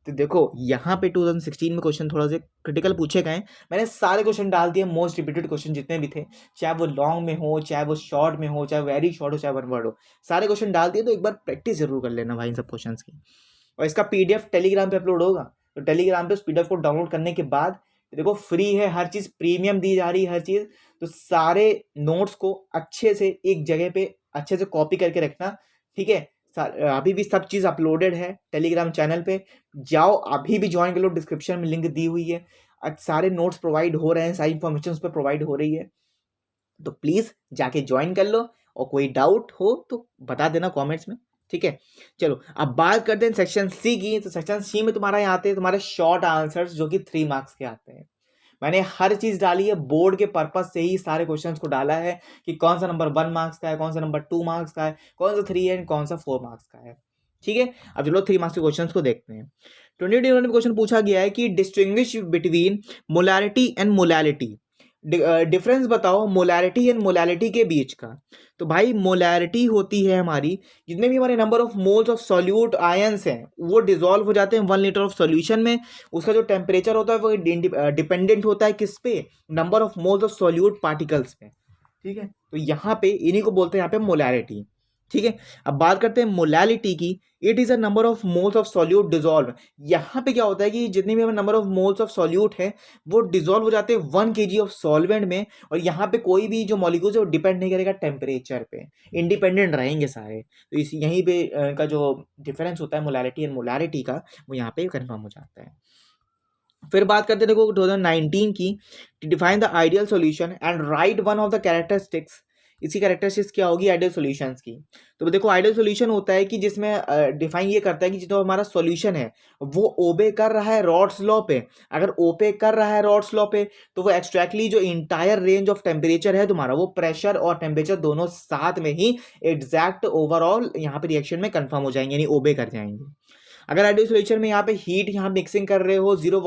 तो देखो यहाँ पे 2016 में क्वेश्चन थोड़ा सा क्रिटिकल पूछे गए। मैंने सारे क्वेश्चन डाल दिए, मोस्ट रिपीटेड क्वेश्चन जितने भी थे, चाहे वो लॉन्ग में हो, चाहे वो शॉर्ट में हो, चाहे वेरी शॉर्ट हो, चाहे वन वर्ड हो, सारे क्वेश्चन डाल दिए। तो एक बार प्रैक्टिस जरूर कर लेना भाई इन सब क्वेश्चन की। और इसका PDF टेलीग्राम पे अपलोड होगा, तो टेलीग्राम पे उस PDF को डाउनलोड करने के बाद देखो फ्री है, हर चीज़ प्रीमियम दी जा रही है, हर चीज़। तो सारे नोट्स को अच्छे से एक जगह पे अच्छे से कॉपी करके रखना, ठीक है। अभी भी सब चीज़ अपलोडेड है टेलीग्राम चैनल पे, जाओ अभी भी ज्वाइन कर लो, डिस्क्रिप्शन में लिंक दी हुई है। आज सारे नोट्स प्रोवाइड हो रहे हैं, सारी इन्फॉर्मेशन उस पर प्रोवाइड हो रही है, तो प्लीज़ जाके ज्वाइन कर लो। और कोई डाउट हो तो बता देना कमेंट्स में, ठीक है। चलो अब बात करते हैं सेक्शन सी की। तो सेक्शन सी में तुम्हारा यहाँ आते हैं तुम्हारे शॉर्ट आंसर्स जो कि 3 मार्क्स के आते हैं। मैंने हर चीज़ डाली है, बोर्ड के पर्पज से ही सारे क्वेश्चंस को डाला है कि कौन सा नंबर 1 मार्क्स का है, कौन सा नंबर 2 मार्क्स का है, कौन सा 3 है, कौन सा 4 मार्क्स का है, ठीक है। अब चलो 3 मार्क्स के क्वेश्चंस को देखते हैं। 2021 में क्वेश्चन पूछा गया है कि distinguish between molarity and molality, difference बताओ मोलैरिटी एंड मोलैलिटी के बीच का। तो भाई मोलैरिटी होती है हमारी, जितने भी हमारे number of moles of solute ions हैं वो डिसॉल्व हो जाते हैं 1 लीटर ऑफ सॉल्यूशन में। उसका जो टेम्परेचर होता है वो डिपेंडेंट होता है किस पे? Number of moles of solute particles पे, ठीक है। तो यहाँ पे इन्हीं को बोलते हैं यहाँ पे मोलैरिटी, ठीक है। अब बात करते हैं मोलैलिटी की। It is a number of moles of solute dissolve. यहाँ पे क्या होता है कि जितने भी हमें number of moles of solute है वो डिसॉल्व हो जाते हैं 1 kg ऑफ सॉल्वेंट में। और यहाँ पे कोई भी जो मॉलिक्यूल्स है वो डिपेंड नहीं करेगा टेम्परेचर पे, इंडिपेंडेंट रहेंगे सारे। तो इस यहीं पे का जो डिफरेंस होता है मोलैलिटी एंड मोलैरिटी का वो यहाँ पे कंफर्म हो जाता है। फिर बात करते हैं देखो 2019 की, define the ideal solution and right one of the characteristics. इसकी कैरेक्टरिस्टिक्स क्या होगी आइडियल सॉल्यूशंस की? तो देखो आइडियल सॉल्यूशन होता है कि जिसमें डिफाइन ये करता है कि जो हमारा सॉल्यूशन है वो ओबे कर रहा है रॉड्स लॉ पे। अगर ओबे कर रहा है रॉड्स लॉ पे तो वो एक्सट्रैक्टली जो इंटायर रेंज ऑफ टेम्परेचर है तुम्हारा, वो प्रेशर और टेम्परेचर दोनों साथ में ही एग्जैक्ट ओवरऑल यहाँ पे रिएक्शन में कंफर्म हो जाएंगे, यानी ओबे कर जाएंगे। अगर आइडियल सॉल्यूशन में यहाँ पे हीट यहाँ मिक्सिंग कर रहे हो जीरो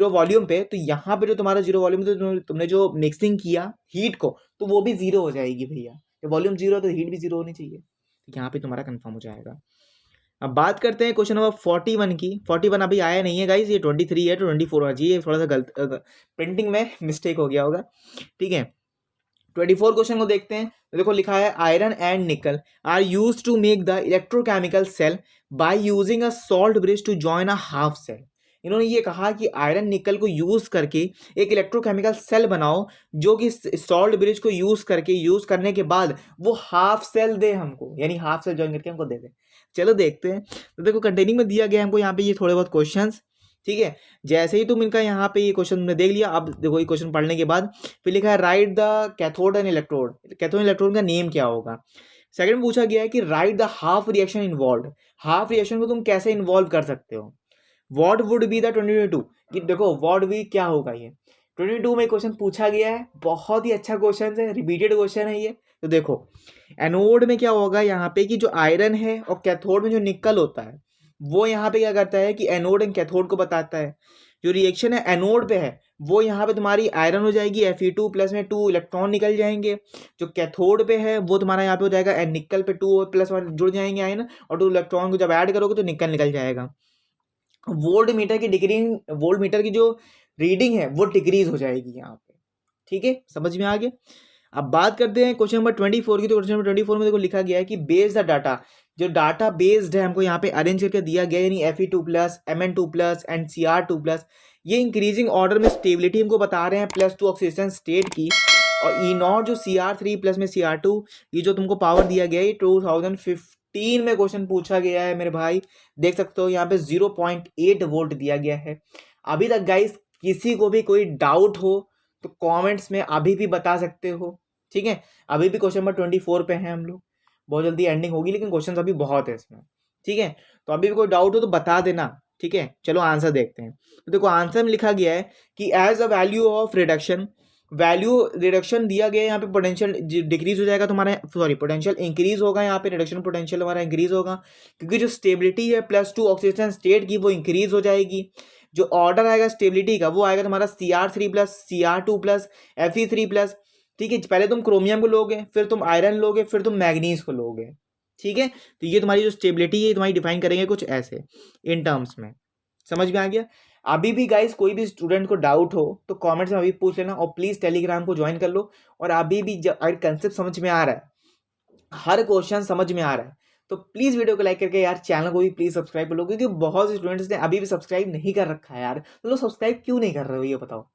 वॉल्यूम पे, तो यहाँ पे जो तुम्हारा जीरो वॉल्यूम तो तुमने जो मिक्सिंग किया हीट को तो वो भी जीरो हो जाएगी भैया। तो वॉल्यूम जीरो तो हीट भी जीरो होनी चाहिए, तो यहाँ पे तुम्हारा कंफर्म हो जाएगा। अब बात करते हैं क्वेश्चन नंबर 41 की। 41 अभी आया नहीं है गाइज, ये 23 है, 24 आ जी, ये थोड़ा सा गलत प्रिंटिंग में मिस्टेक हो गया होगा, ठीक है। 24 क्वेश्चन को देखते हैं। तो देखो लिखा है iron and nickel are use to make the electrochemical cell by using a salt bridge to join a half cell. इन्होंने ये कहा कि आयरन निकल को यूज करके एक इलेक्ट्रोकेमिकल सेल बनाओ जो कि सॉल्ट ब्रिज को यूज करने के बाद वो हाफ सेल दे हमको, यानी हाफ सेल ज्वाइन करके हमको दे दे। चलो देखते हैं। तो देखो कंटेनिंग में दिया गया हमको यहाँ पे ये थोड़े बहुत क्वेश्चंस, ठीक है। जैसे ही तुम इनका यहाँ पे ये क्वेश्चन तुमने देख लिया, अब देखो ये क्वेश्चन पढ़ने के बाद फिर लिखा है write the cathode and electrode. Cathode electrode का नेम क्या होगा? सेकंड पूछा गया है कि right the half reaction involve. Half reaction को तुम कैसे इन्वॉल्व कर सकते हो? व्हाट वुड बी द 22 कि देखो व्हाट भी क्या होगा, ये 22 में क्वेश्चन पूछा गया है, बहुत ही अच्छा क्वेश्चन है, रिपीटेड क्वेश्चन है ये। तो देखो एनोड में क्या होगा यहाँ पे कि जो आयरन है और कैथोड में जो निकल होता है वो यहाँ पे क्या करता है कि एनोड एंड कैथोड को बताता है। जो रिएक्शन है एनोड पे है वो यहाँ पे तुम्हारी आयरन हो जाएगी, Fe2 प्लस में 2 इलेक्ट्रॉन निकल जाएंगे। जो कैथोड पे है वो तुम्हारा यहाँ पे हो जाएगा एंड निकल पे 2 प्लस जुड़ जाएंगे आयरन, और 2 इलेक्ट्रॉन को जब ऐड करोगे तो निकल जाएगा। वोल्ट मीटर की जो रीडिंग है वो डिक्रीज हो जाएगी यहाँ पे, ठीक है, समझ में आ गया। अब बात करते हैं क्वेश्चन नंबर 24 की। तो क्वेश्चन नंबर 24 में देखो लिखा गया है कि बेस द डाटा। जो डाटा बेस्ड है हमको यहाँ पे अरेंज करके दिया गया, यानी Fe2 plus Mn2 plus and Cr2 plus, ये इंक्रीजिंग ऑर्डर में स्टेबिलिटी हमको बता रहे हैं +2 ऑक्सीडेशन स्टेट की। और ई नॉट जो Cr3 प्लस में Cr2, ये जो तुमको पावर दिया गया है, ये 2015 में क्वेश्चन पूछा गया है मेरे भाई। देख सकते हो यहाँ पे 0.8 वोल्ट दिया गया है। अभी तक गाइस किसी को भी कोई डाउट हो तो कमेंट्स में अभी भी बता सकते हो, ठीक है। अभी भी क्वेश्चन नंबर 24 पे हैं हम लोग, बहुत जल्दी एंडिंग होगी, लेकिन क्वेश्चन अभी बहुत है इसमें, ठीक है। तो अभी भी कोई डाउट हो तो बता देना, ठीक है। चलो आंसर देखते हैं। तो देखो आंसर में लिखा गया है कि as a value of reduction, value reduction दिया गया है यहाँ पे, पोटेंशियल डिक्रीज हो जाएगा तुम्हारा, सॉरी पोटेंशियल इंक्रीज होगा, यहाँ पे रिडक्शन पोटेंशियल हमारा इंक्रीज होगा, क्योंकि जो स्टेबिलिटी है +2 ऑक्सीडेशन स्टेट की वो इंक्रीज हो जाएगी। जो ऑर्डर आएगा स्टेबिलिटी का वो आएगा तुम्हारा Cr3 plus Cr2 plus Fe3 plus, ठीक है। पहले तुम क्रोमियम को लोगे, फिर तुम आयरन लोगे, फिर तुम मैग्नीज को लोगे, ठीक है। तो ये तुम्हारी जो स्टेबिलिटी है तुम्हारी डिफाइन करेंगे कुछ ऐसे इन टर्म्स में, समझ में आ गया। अभी भी गाइस कोई भी स्टूडेंट को डाउट हो तो कमेंट्स में अभी पूछ लेना, और प्लीज टेलीग्राम को ज्वाइन कर लो। और अभी भी अगर कंसेप्ट समझ में आ रहा है, हर क्वेश्चन समझ में आ रहा है, तो प्लीज वीडियो को लाइक करके यार चैनल को भी प्लीज सब्सक्राइब कर लो, क्योंकि बहुत से स्टूडेंट्स ने अभी भी सब्सक्राइब नहीं कर रखा है यार। तो लोग सब्सक्राइब क्यों नहीं कर रहे हो ये बताओ।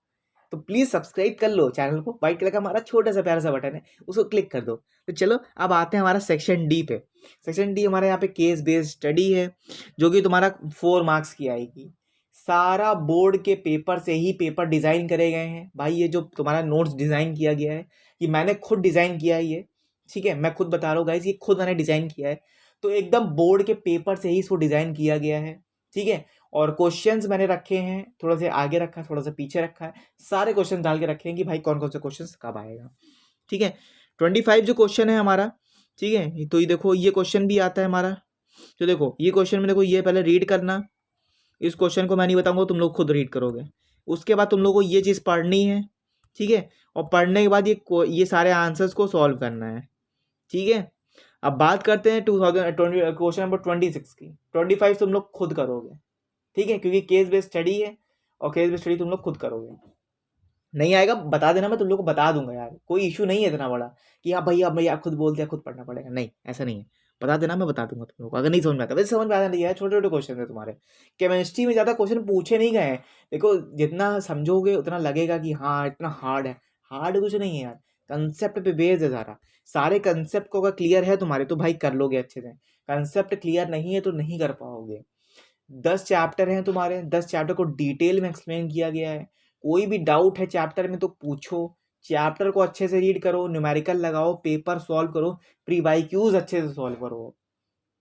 तो प्लीज सब्सक्राइब कर लो चैनल को, व्हाइट कलर का हमारा छोटा सा प्यारा सा बटन है, उसको क्लिक कर दो। तो चलो अब आते हैं हमारा सेक्शन डी पे। सेक्शन डी हमारे यहाँ पे केस बेस्ड स्टडी है, जो कि तुम्हारा 4 मार्क्स की आएगी। सारा बोर्ड के पेपर से ही पेपर डिजाइन करे गए हैं भाई। ये जो तुम्हारा नोट्स डिजाइन किया गया है, ये मैंने खुद डिजाइन किया है ये, ठीक है। मैं खुद बता रहा हूँ गाइस, ये खुद मैंने डिजाइन किया है। तो एकदम बोर्ड के पेपर से ही इसको डिजाइन किया गया है, ठीक है। और क्वेश्चंस मैंने रखे हैं, थोड़ा सा आगे रखा है, थोड़ा सा पीछे रखा है, सारे क्वेश्चन डाल के रखे हैं कि भाई कौन कौन से क्वेश्चन कब आएगा, ठीक है। 25 जो क्वेश्चन है हमारा, ठीक है। तो ये देखो ये क्वेश्चन भी आता है हमारा। तो देखो ये क्वेश्चन में देखो, ये पहले रीड करना, इस क्वेश्चन को मैं नहीं बताऊंगा, तुम लोग खुद रीड करोगे। उसके बाद तुम लोग को ये चीज़ पढ़नी है, ठीक है। और पढ़ने के बाद ये सारे आंसर्स को सॉल्व करना है, ठीक है। अब बात करते हैं 2020 क्वेश्चन नंबर 26 की। 25 तुम लोग खुद करोगे, ठीक है, क्योंकि केस बेस्ड स्टडी है, और केस बेस्ड स्टडी तुम लोग खुद करोगे। नहीं आएगा बता देना, मैं तुम लोग को बता दूंगा यार, कोई इशू नहीं है इतना बड़ा कि हाँ भैया भैया खुद बोलते हैं खुद पढ़ना पड़ेगा, नहीं ऐसा नहीं है। बता देना, मैं बता दूंगा तुम लोग को। अगर नहीं समझ में आता, वैसे समझ में आता नहीं है, छोटे छोटे क्वेश्चन है तुम्हारे। केमिस्ट्री में ज़्यादा क्वेश्चन पूछे नहीं गए हैं। देखो जितना समझोगे उतना लगेगा कि हाँ इतना हार्ड है, हार्ड कुछ नहीं है यार, कंसेप्ट पे बेस्ड है सारा। सारे कंसेप्ट को अगर क्लियर है तुम्हारे तो भाई कर लोगे अच्छे से, कंसेप्ट क्लियर नहीं है तो नहीं कर पाओगे। 10 चैप्टर हैं तुम्हारे, 10 चैप्टर को डिटेल में एक्सप्लेन किया गया है। कोई भी डाउट है चैप्टर में तो पूछो, चैप्टर को अच्छे से रीड करो, न्यूमेरिकल लगाओ, पेपर सॉल्व करो, प्री वाईक्यूज अच्छे से सॉल्व करो,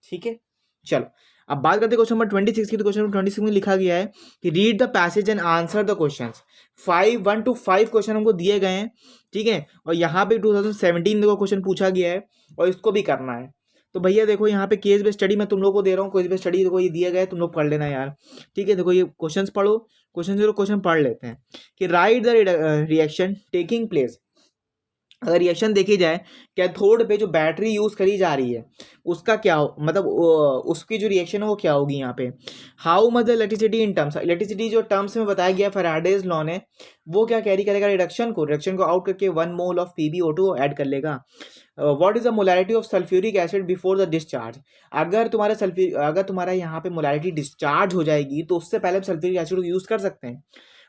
ठीक है। चलो अब बात करते हैं क्वेश्चन नंबर 26 की। तो क्वेश्चन नंबर 26 में लिखा गया है कि read the passage and answer the questions. 1 to 5 question हमको दिए गए हैं, ठीक है। और यहाँ पे 2017 में क्वेश्चन पूछा गया है, और इसको भी करना है। तो भैया देखो यहाँ पे केस बेस्ड स्टडी मैं तुम लोग को दे रहा हूँ, केस बेस्ड स्टडी देखो ये दिया गया है, तुम लोग पढ़ लेना यार, ठीक है। देखो ये क्वेश्चंस पढ़ो, क्वेश्चन पढ़ लेते हैं कि right the reaction taking place. अगर रिएक्शन देखी जाए कैथोड पे जो बैटरी यूज करी जा रही है उसका क्या मतलब उसकी जो रिएक्शन है वो क्या होगी यहाँ पे। How much the electricity in terms, electricity जो टर्म्स में बताया गया फैराडेज लॉ ने, वो क्या कैरी करेगा, रिडक्शन को आउट करके 1 मोल ऑफ PbO2 ऐड कर लेगा। What is the molarity of sulphuric acid before the discharge. अगर तुम्हारा यहाँ पे मोलैरिटी डिस्चार्ज हो जाएगी तो उससे पहले हम सल्फ्यूरिक एसिड को यूज कर सकते हैं।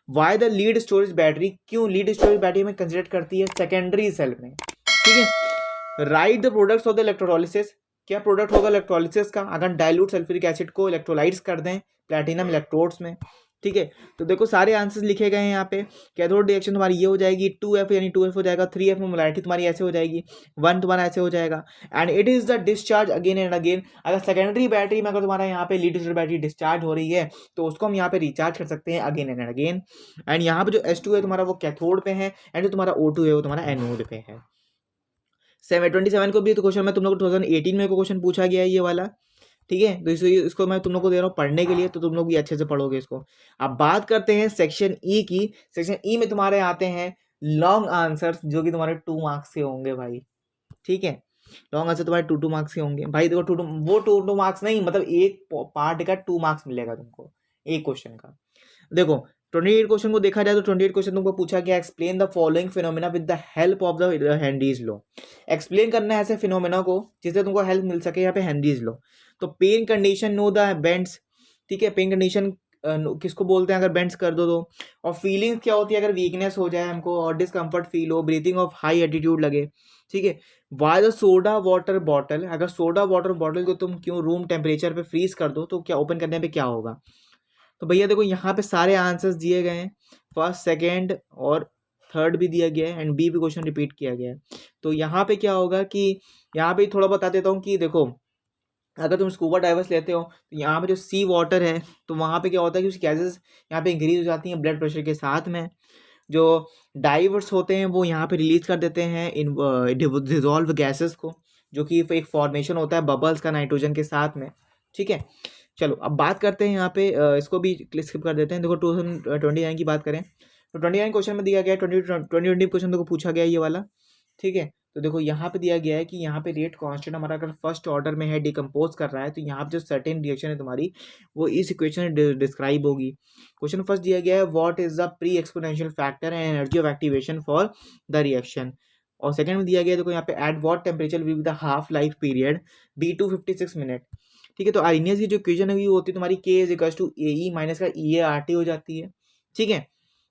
Why the lead storage battery, क्यों लीड स्टोरेज बैटरी में कंसिडर करती है सेकेंडरी सेल में, ठीक है। Write the products of the electrolysis, क्या प्रोडक्ट होगा इलेक्ट्रोलाइसिस का, अगर डाइल्यूट सल्फ्यूरिक एसिड को इलेक्ट्रोलाइट्स कर दें प्लैटिनम इलेक्ट्रोड्स में, ठीक है। तो देखो सारे आंसर्स लिखे गए हैं यहाँ पे। कैथोड रिएक्शन तुम्हारी ये हो जाएगी 2F यानी 2F हो जाएगा, 3F में मोलैरिटी तुम्हारी ऐसे हो जाएगी, 1 तुम्हारा ऐसे हो जाएगा। And it is the discharge again and again. अगर सेकेंडरी बैटरी में अगर तुम्हारा यहाँ पे लीड स्टोरेज बैटरी डिस्चार्ज हो रही है तो उसको हम यहाँ पे रिचार्ज कर सकते हैं अगेन एंड अगेन। एंड यहाँ पे जो H2 है तुम्हारा वो कैथोड पे है, एंड जो तुम्हारा O2 है वो तुम्हारा एनोड पे है। 27 को भी तो क्वेश्चन में तुम लोग 2018 में क्वेश्चन पूछा गया है ये वाला, ठीक है। तो इसको मैं तुम लोग को दे रहा हूँ पढ़ने के लिए, तो तुम लोग भी अच्छे से पढ़ोगे इसको। अब बात करते हैं सेक्शन ई की। सेक्शन ई में तुम्हारे आते हैं लॉन्ग आंसर्स, जो कि तुम्हारे 2 मार्क्स के होंगे भाई, ठीक है। लॉन्ग आंसर तुम्हारे 2 मार्क्स के होंगे भाई। देखो वो 2 मार्क्स नहीं, मतलब एक पार्ट का 2 मार्क्स मिलेगा तुमको एक क्वेश्चन का। देखो 28 क्वेश्चन को देखा जाए तो 28 क्वेश्चन तुमको पूछा गया explain the following phenomena with the help of the Henry's law. Explain करना है ऐसे फिनोमेना को जिससे तुमको हेल्प मिल सके यहाँ पे हेनरीज लॉ। तो pain condition no the bends, ठीक है। पेन कंडीशन किसको बोलते हैं अगर बेंड्स कर दो तो। और फीलिंग्स क्या होती है अगर वीकनेस हो जाए हमको और डिस्कम्फर्ट फील हो, ब्रीथिंग ऑफ हाई एटीट्यूड लगे, ठीक है। Why the soda water bottle, अगर सोडा वाटर बॉटल को तुम क्यों रूम टेम्परेचर पे फ्रीज कर दो तो क्या ओपन करने पे क्या होगा। तो भैया देखो यहाँ पे सारे आंसर्स दिए गए हैं, फर्स्ट सेकेंड और थर्ड भी दिया गया है एंड बी भी क्वेश्चन रिपीट किया गया है। तो यहाँ पे क्या होगा कि यहाँ पे थोड़ा बता देता हूँ कि देखो अगर तुम स्कूबा डाइवर्स लेते हो तो यहाँ पे जो सी वाटर है तो वहाँ पे क्या होता है कि उसकी गैसेस यहाँ पे इंक्रीज हो जाती हैं ब्लड प्रेशर के साथ में। जो डाइवर्स होते हैं वो यहाँ पे रिलीज कर देते हैं इन डिजॉल्व गैसेस को, जो कि एक फॉर्मेशन होता है बबल्स का नाइट्रोजन के साथ में, ठीक है। चलो अब बात करते हैं यहाँ पे इसको भी स्किप कर देते हैं। देखो 2029 की बात करें तो 29 क्वेश्चन में दिया गया है, 2020 क्वेश्चन देखो पूछा गया है ये वाला, ठीक है। तो देखो यहाँ पे दिया गया है कि यहाँ पे रेट कांस्टेंट हमारा अगर फर्स्ट ऑर्डर में है, डिकम्पोज कर रहा है, तो यहाँ पे जो सर्टेन रिएक्शन है तुम्हारी वो इस इक्वेशन में डिस्क्राइब होगी। क्वेश्चन फर्स्ट दिया गया है what is the pre exponential factor and energy of activation for the reaction. और सेकंड में दिया गया है देखो यहाँ पे at what temperature will be the half life period be 256 minute, ठीक है। तो आर्नियस की जो इक्वेशन है वो होती है तुम्हारी K is equal to A E minus का ई ए आर टी हो जाती है, ठीक है।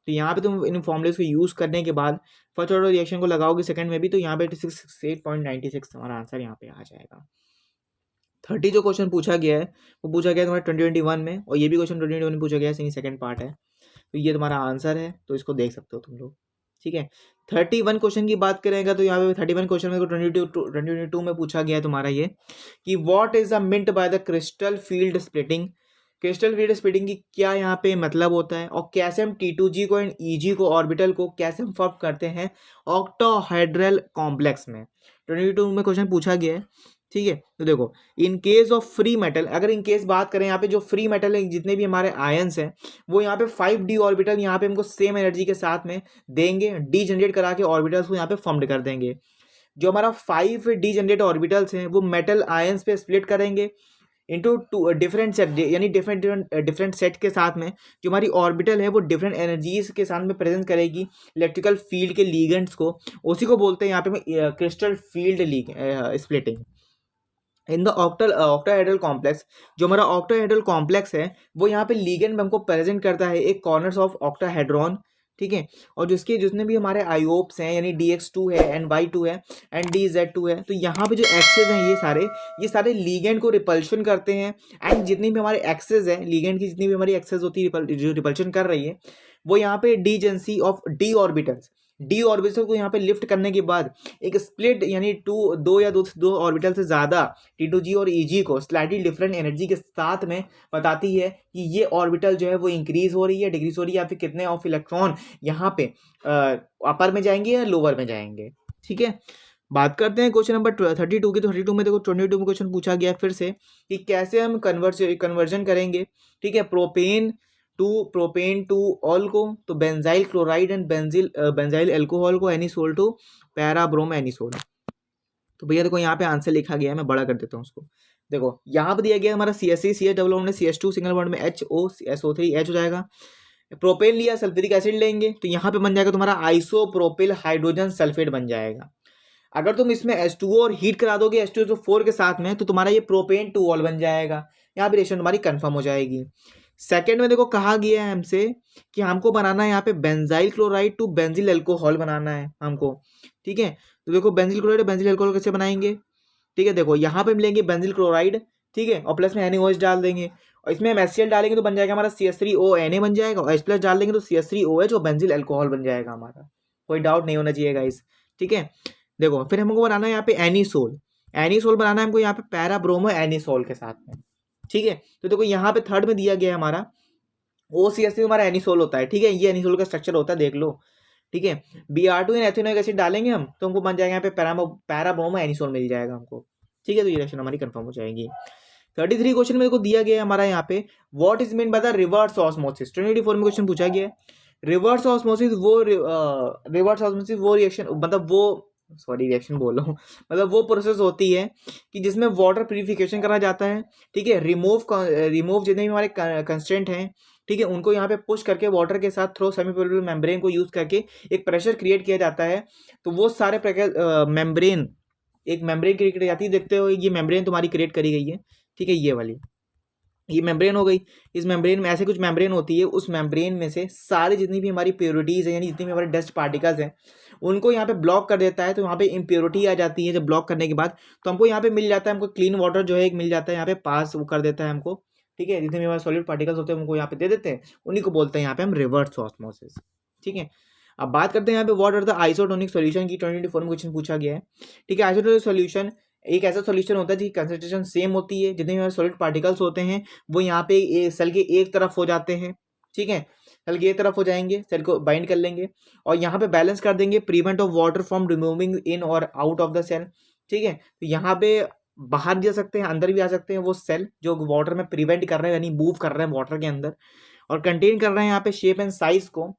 तो यहाँ पे तुम इन फॉर्मुलेस को यूज करने के बाद फर्स्ट ऑर्डर रिएक्शन को लगाओगे सेकंड में भी, तो यहाँ पे 8.96 हमारा आंसर यहाँ पे आ जाएगा। 30 जो क्वेश्चन पूछा गया है वो पूछा गया है तुम्हारा 2021 में, और ये भी क्वेश्चन 2021 में पूछा गया है, सेकंड पार्ट है। तो ये तुम्हारा आंसर है, तो इसको देख सकते हो तुम लोग, ठीक है। 31 क्वेश्चन की बात करेंगे तो यहाँ पे 31 क्वेश्चन में 2022 में पूछा गया है तुम्हारा ये कि what is the meant by the crystal field splitting. Crystal field splitting की क्या यहाँ पे मतलब होता है, और कैसे हम T2G को एंड EG को ऑर्बिटल को कैसे हम फॉर्म करते हैं ऑक्टाहेड्रल कॉम्प्लेक्स में। 22 में क्वेश्चन पूछा गया है, ठीक है। तो देखो in case of free metal, अगर इन केस बात करें यहाँ पे जो फ्री मेटल है जितने भी हमारे आयंस हैं वो यहाँ पे 5D ऑर्बिटल यहाँ पे हमको सेम एनर्जी के साथ में देंगे, डी जनरेट करा के ऑर्बिटल्स को यहाँ पे फॉर्म कर देंगे। जो हमारा 5D जनरेट ऑर्बिटल्स हैं वो मेटल आयंस पे स्प्लिट करेंगे इनटू टू डिफरेंट सेट, यानी डिफरेंट सेट के साथ में जो हमारी ऑर्बिटल है वो डिफरेंट एनर्जीज के साथ में प्रेजेंट करेगी इलेक्ट्रिकल फील्ड के लीगेंड्स को, उसी को बोलते हैं यहाँ पे crystal field splitting in the octahedral complex. जो हमारा ऑक्टाहेड्रल कॉम्प्लेक्स है वो यहाँ पे लीगेंड में हमको प्रेजेंट करता है एक कॉर्नर्स ऑफ ऑक्टाहेड्रॉन, ठीक है। और जितने भी हमारे आयोप्स हैं यानी DX2 है एंड Y2 है एंड DZ2 है, तो यहाँ पे जो एक्सेस हैं ये सारे लीगेंड को रिपल्शन करते हैं। एंड जितनी भी हमारे एक्सेस है लीगेंड की, जितनी भी हमारी एक्सेस होती है जो रिपल्शन कर रही है, वो यहाँ पे डीजेंसी ऑफ डी ऑर्बिटल को यहाँ पे लिफ्ट करने के बाद एक स्प्लिट यानी दो ऑर्बिटल से ज़्यादा T2G और EG को स्लाइटली डिफरेंट एनर्जी के साथ में बताती है कि ये ऑर्बिटल जो है वो इंक्रीज हो रही है, डिक्रीज हो रही है, या फिर कितने ऑफ इलेक्ट्रॉन यहाँ पे अपर में जाएंगे या लोअर में जाएंगे, ठीक है। बात करते हैं क्वेश्चन नंबर 32 की। तो 32 में देखो 22 में क्वेश्चन पूछा गया फिर से कि कैसे हम कन्वर्जन करेंगे, ठीक है, प्रोपेन टू ऑल को, तो benzyl chloride and benzyl alcohol को एनिसोल टू पैराब्रोम एनिसोल। तो भैया देखो यहाँ पे आंसर लिखा गया है, मैं बड़ा कर देता हूँ उसको। देखो यहाँ पे दिया गया हमारा CH3 डबल बॉन्ड में CH2 सिंगल बॉन्ड में HOSO3 हो जाएगा। प्रोपेन लिया, सल्फ्यूरिक एसिड लेंगे तो यहाँ पे बन जाएगा तुम्हारा आइसोप्रोपिल हाइड्रोजन सल्फेट बन जाएगा। अगर तुम इसमें H2O और हीट करा दोगे H2SO4 के साथ में तो तुम्हारा ये प्रोपेन टू ऑल बन जाएगा। यहाँ पे रिएक्शन तुम्हारी कंफर्म हो जाएगी। सेकंड में देखो कहा गया है हमसे कि हमको बनाना है यहाँ पे benzyl chloride to benzyl alcohol बनाना है हमको, ठीक है। तो देखो बेंजिल क्लोराइड बेंजिल अल्कोहल कैसे बनाएंगे, ठीक है। देखो यहाँ पे हम लेंगे बेंजिल क्लोराइड, ठीक है, और प्लस में NaOH डाल देंगे और इसमें हम HCl डालेंगे तो बन जाएगा हमारा CH3ONa बन जाएगा, और H+ डाल देंगे तो CH3OH और बेंजिल अल्कोहल बन जाएगा हमारा। कोई डाउट नहीं होना चाहिए गाइस, ठीक है। देखो फिर हमको बनाना है यहाँ पे एनिसोल बनाना है हमको यहाँ पे पैराब्रोमो एनिसोल के साथ में, ठीक है। तो देखो यहाँ पे थर्ड में दिया गया है हमारा OCH3 हमारा एनिसोल होता है, ठीक है, ये एनिसोल का स्ट्रक्चर होता है, देख लो, ठीक है। Br2 एथेनोइक एसिड डालेंगे हम तो हमको बन जाएगा यहाँ पे पैराब्रोमो एनिसोल मिल जाएगा हमको, ठीक है। तो ये रिएक्शन हमारी कंफर्म हो जाएगी। 33 क्वेश्चन में देखो दिया गया है हमारा यहाँ पे what is mean by the reverse osmosis. 24 में क्वेश्चन पूछा गया है रिवर्स ऑस्मोसिस वो रिएक्शन रिएक्शन बोल रहा हूँ, मतलब वो प्रोसेस होती है कि जिसमें वाटर प्यूरिफिकेशन करा जाता है, ठीक है। रिमूव जितने भी हमारे कंस्टेंट हैं, ठीक है, उनको यहाँ पे पुश करके वाटर के साथ थ्रो सेमी परमेबल मेम्ब्रेन को यूज करके एक प्रेशर क्रिएट किया जाता है। तो वो सारे मेम्ब्रेन क्रिएट की जाती है, देखते हो ये मेम्ब्रेन तुम्हारी क्रिएट करी गई है, ठीक है, ये वाली। ये मेम्ब्रेन हो गई। इस मेम्ब्रेन में ऐसे कुछ मेम्ब्रेन होती है, उस मेम्ब्रेन में से सारी जितनी भी हमारी प्योरिटीज़ हैं, यानी जितनी भी हमारे डस्ट पार्टिकल्स हैं, उनको यहाँ पे ब्लॉक कर देता है। तो यहाँ पे इम्प्योरिटी आ जाती है। जब ब्लॉक करने के बाद तो हमको यहाँ पे मिल जाता है, हमको क्लीन वाटर जो है एक मिल जाता है यहाँ पे, पास वो कर देता है हमको। ठीक है, जितने भी हमारे सॉलिड पार्टिकल्स होते हैं उनको यहाँ पे दे देते हैं, उन्हीं को बोलते हैं यहाँ पे हम रिवर्स ऑस्मोसिस। ठीक है, अब बात करते हैं यहाँ पे what are the isotonic solution की। 2024 में क्वेश्चन पूछा गया है। ठीक है, आइसोटोनिक सॉल्यूशन एक ऐसा सॉल्यूशन होता है जिसकी कंसंट्रेशन सेम होती है, जितने भी सॉलिड पार्टिकल्स होते हैं वो यहाँ पे सेल के एक तरफ हो जाते हैं। ठीक है, सेल के एक तरफ हो जाएंगे, सेल को बाइंड कर लेंगे और यहाँ पे बैलेंस कर देंगे, prevent of water from removing in और आउट ऑफ द सेल। ठीक है, तो यहाँ पे बाहर भी जा सकते हैं, अंदर भी आ सकते हैं वो सेल जो वाटर में प्रिवेंट कर रहे हैं, यानी मूव कर रहे हैं वाटर के अंदर, और कंटेन कर रहे हैं यहाँ पे शेप एंड साइज को।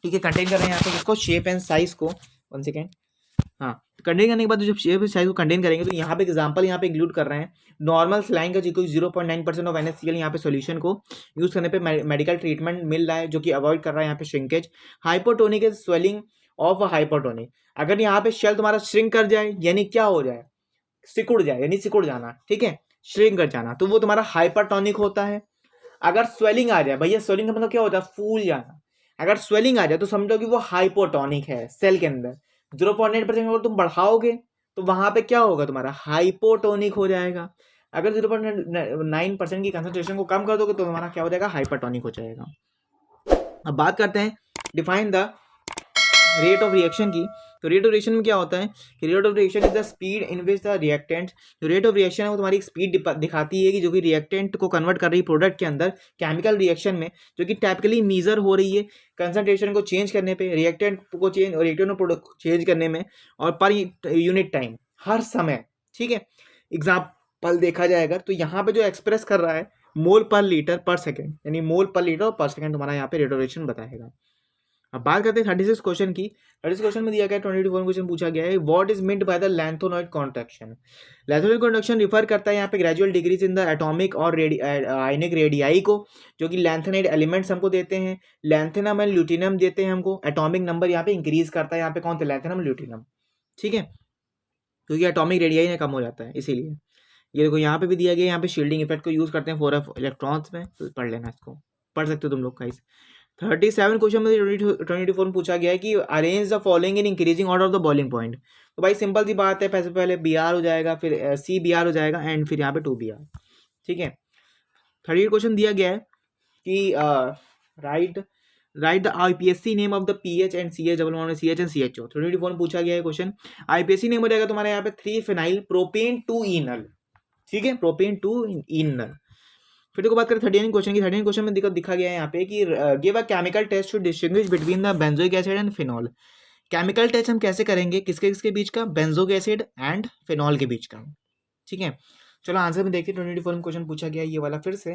ठीक है, कंटेन कर रहे हैं यहाँ पे किसको, शेप एंड साइज को। 1 सेकेंड, हाँ, कंटेन करने के बाद जब शेप साइज को कंटेन करेंगे तो यहाँ पे एग्जांपल यहाँ पे इंक्लूड कर रहे हैं नॉर्मल सलाइन का, जो 0.9% ऑफ NaCl यहाँ पे सॉल्यूशन को यूज करने पे मेडिकल ट्रीटमेंट मिल रहा है, जो कि अवॉइड कर रहा है यहाँ पे shrinkage. Hypotonic is swelling of hypotonic. अगर यहाँ पे शेल तुम्हारा श्रिंक कर जाए, यानी क्या हो जाए, सिकुड़ जाए, यानी सिकुड़ जाना। ठीक है, श्रिंक कर जाना, तो वो तुम्हारा हाइपरटोनिक होता है। अगर स्वेलिंग आ जाए, भैया स्वेलिंग का मतलब क्या होता है, फूल जाना। अगर स्वेलिंग आ जाए तो समझो कि वो हाइपोटोनिक है सेल के अंदर। 0.9% अगर तुम बढ़ाओगे तो वहां पे क्या होगा, तुम्हारा हाइपोटोनिक हो जाएगा। अगर 0.9% की कंसंट्रेशन को कम कर दोगे तो तुम्हारा क्या हो जाएगा, हाइपरटोनिक हो जाएगा। अब बात करते हैं define the rate of reaction की। तो रेट ऑफ रिएक्शन में क्या होता है कि rate of reaction is the speed in which the reactant, जो रेट ऑफ रिएक्शन है वो तुम्हारी स्पीड दिखाती है कि जो कि रिएक्टेंट को कन्वर्ट कर रही है प्रोडक्ट के अंदर केमिकल रिएक्शन में, जो कि टाइपिकली मीजर हो रही है कंसंट्रेशन को चेंज करने पे, रिएक्टेंट को चेंज और रिएक्टेंट प्रोडक्ट चेंज करने में, और पर यूनिट टाइम, हर समय। ठीक है, एग्जाम्पल देखा जाएगा तो यहाँ पे जो एक्सप्रेस कर रहा है मोल पर लीटर पर सेकेंड, यानी मोल पर लीटर पर सेकेंड तुम्हारा यहाँ पे रेट ऑफ रिएक्शन बताएगा। अब बात करते हैं 36 क्वेश्चन की। 36 क्वेश्चन में दिया गया 24 क्वेश्चन पूछा गया है, what is meant by the lanthanoid contraction. Lanthanoid contraction refer करता है यहाँ पे gradual decrease in the atomic और आयनिक रेडियाई को, जो कि लैंथेनाइड एलिमेंट्स हमको देते हैं, लैंथेनम एंड ल्यूटिनम देते हैं हमको। एटॉमिक नंबर यहाँ पे इंक्रीज करता है, यहाँ पे कौन थे, लैंथेनम ल्यूटिनम। ठीक है, क्योंकि एटॉमिक रेडियाई में कम हो जाता है इसीलिए। ये देखो यहाँ पे भी दिया गया, यहाँ पे शील्डिंग इफेक्ट को यूज करते हैं 4f इलेक्ट्रॉन्स में, तो पढ़ लेना, इसको पढ़ सकते हो तुम लोग गाइस। 37 क्वेश्चन में 24 में पूछा गया है कि arrange the following in increasing order of the boiling point. तो भाई सिंपल सी बात है, पहले BR हो जाएगा, फिर CBR हो जाएगा, एंड फिर यहाँ पे 2BR। ठीक है, 38 क्वेश्चन दिया गया है कि right the IPSC name of the PH and CH double bond CH and CHO। 24 में पूछा गया है क्वेश्चन। IPSC नेम हो जाएगा तुम्हारे यहाँ पे 3-फेनाइल प्रोपेन 2-ईनल। ठीक है, प्रोपेन 2-ईनल। फिर देखो बात करें 39 क्वेश्चन की। 39 क्वेश्चन में दिखा गया है यहाँ पे कि give a chemical test to distinguish between the benzoic acid and phenol. Chemical test हम कैसे करेंगे, किसके बीच का, बेंजोइक एसिड एंड फिनॉल के बीच का। ठीक है, चलो आंसर में देखिए। 24 में क्वेश्चन पूछा गया ये वाला फिर से।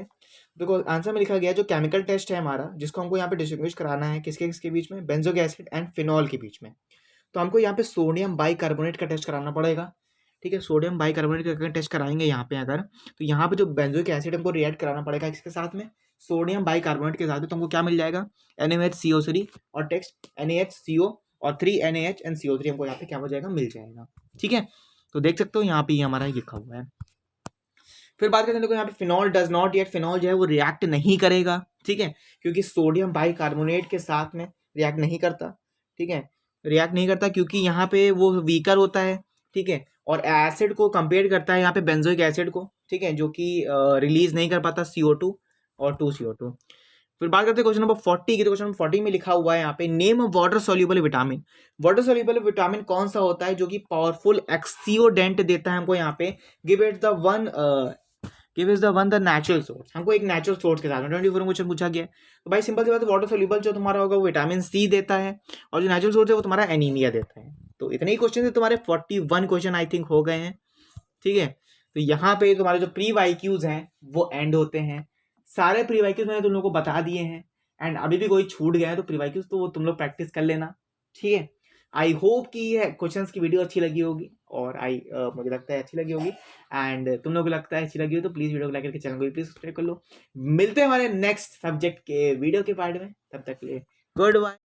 देखो आंसर में लिखा गया जो केमिकल टेस्ट है हमारा, जिसको हमको यहाँ पे डिस्टिंग्विश कराना है किसके बीच में, बेंजोइक एसिड एंड फिनॉल के बीच में। तो हमको यहाँ पे सोडियम बाइकार्बोनेट का टेस्ट कराना पड़ेगा। ठीक है, सोडियम बाइकार्बोनेट का टेस्ट कराएंगे यहाँ पे अगर, तो यहाँ पे जो बेंजोइक एसिड हमको रिएक्ट कराना पड़ेगा इसके साथ में, सोडियम बाइकार्बोनेट के साथ में, तो हमको क्या मिल जाएगा, NaHCO3 और टेक्स्ट NaHCO और 3NaH and CO3 हमको यहाँ पे क्या हो जाएगा, मिल जाएगा। ठीक है, तो देख सकते हो यहाँ पे हमारा लिखा हुआ है। फिर बात करते हैं, देखो यहाँ पे phenol does not yet, phenol जो है वो रिएक्ट नहीं करेगा। ठीक है, क्योंकि सोडियम बाइकार्बोनेट के साथ में रिएक्ट नहीं करता। ठीक है, रिएक्ट नहीं करता क्योंकि यहाँ पे वो वीकर होता है। ठीक है, और एसिड को कंपेयर करता है यहाँ पे बेंजोइक एसिड को। ठीक है, जो कि रिलीज नहीं कर पाता CO2 और 2CO2। फिर बात करते हैं क्वेश्चन नंबर 40 की। तो क्वेश्चन नंबर 40 में लिखा हुआ है यहाँ पे name of water soluble vitamin. Water soluble vitamin कौन सा होता है जो कि पावरफुल एक्सीओडेंट देता है हमको यहाँ पे, give is the one the natural source, हमको एक नेचुरल सोर्स के साथ में 24 क्वेश्चन पूछा गया। तो भाई सिंपल सी बात है, वाटर सोल्यूबल जो तुम्हारा होगा वो विटामिन C देता है, और जो नेचुरल सोर्स है वो तुम्हारा एनीमिया देता है। तो इतने ही क्वेश्चन थे तुम्हारे, 41 क्वेश्चन आई थिंक हो गए हैं। ठीक है, तो यहाँ पे तुम्हारे जो प्री वाईक्यूज हैं वो एंड होते हैं। सारे प्री वाईक्यूज मैंने तुम लोग को बता दिए हैं, एंड अभी भी कोई छूट गया है तो प्री वाईक्यूज तो वो तुम लोग प्रैक्टिस कर लेना। ठीक है, आई होप कि ये क्वेश्चंस की वीडियो अच्छी लगी होगी, और मुझे लगता है अच्छी लगी होगी, एंड तुम लोग को लगता है अच्छी लगी हो तो प्लीज़ वीडियो को लाइक करके चैनल को भी प्लीज़ सब्सक्राइब कर लो। मिलते हैं हमारे नेक्स्ट सब्जेक्ट के वीडियो के पार्ट में, तब तक के लिए गुड बाय।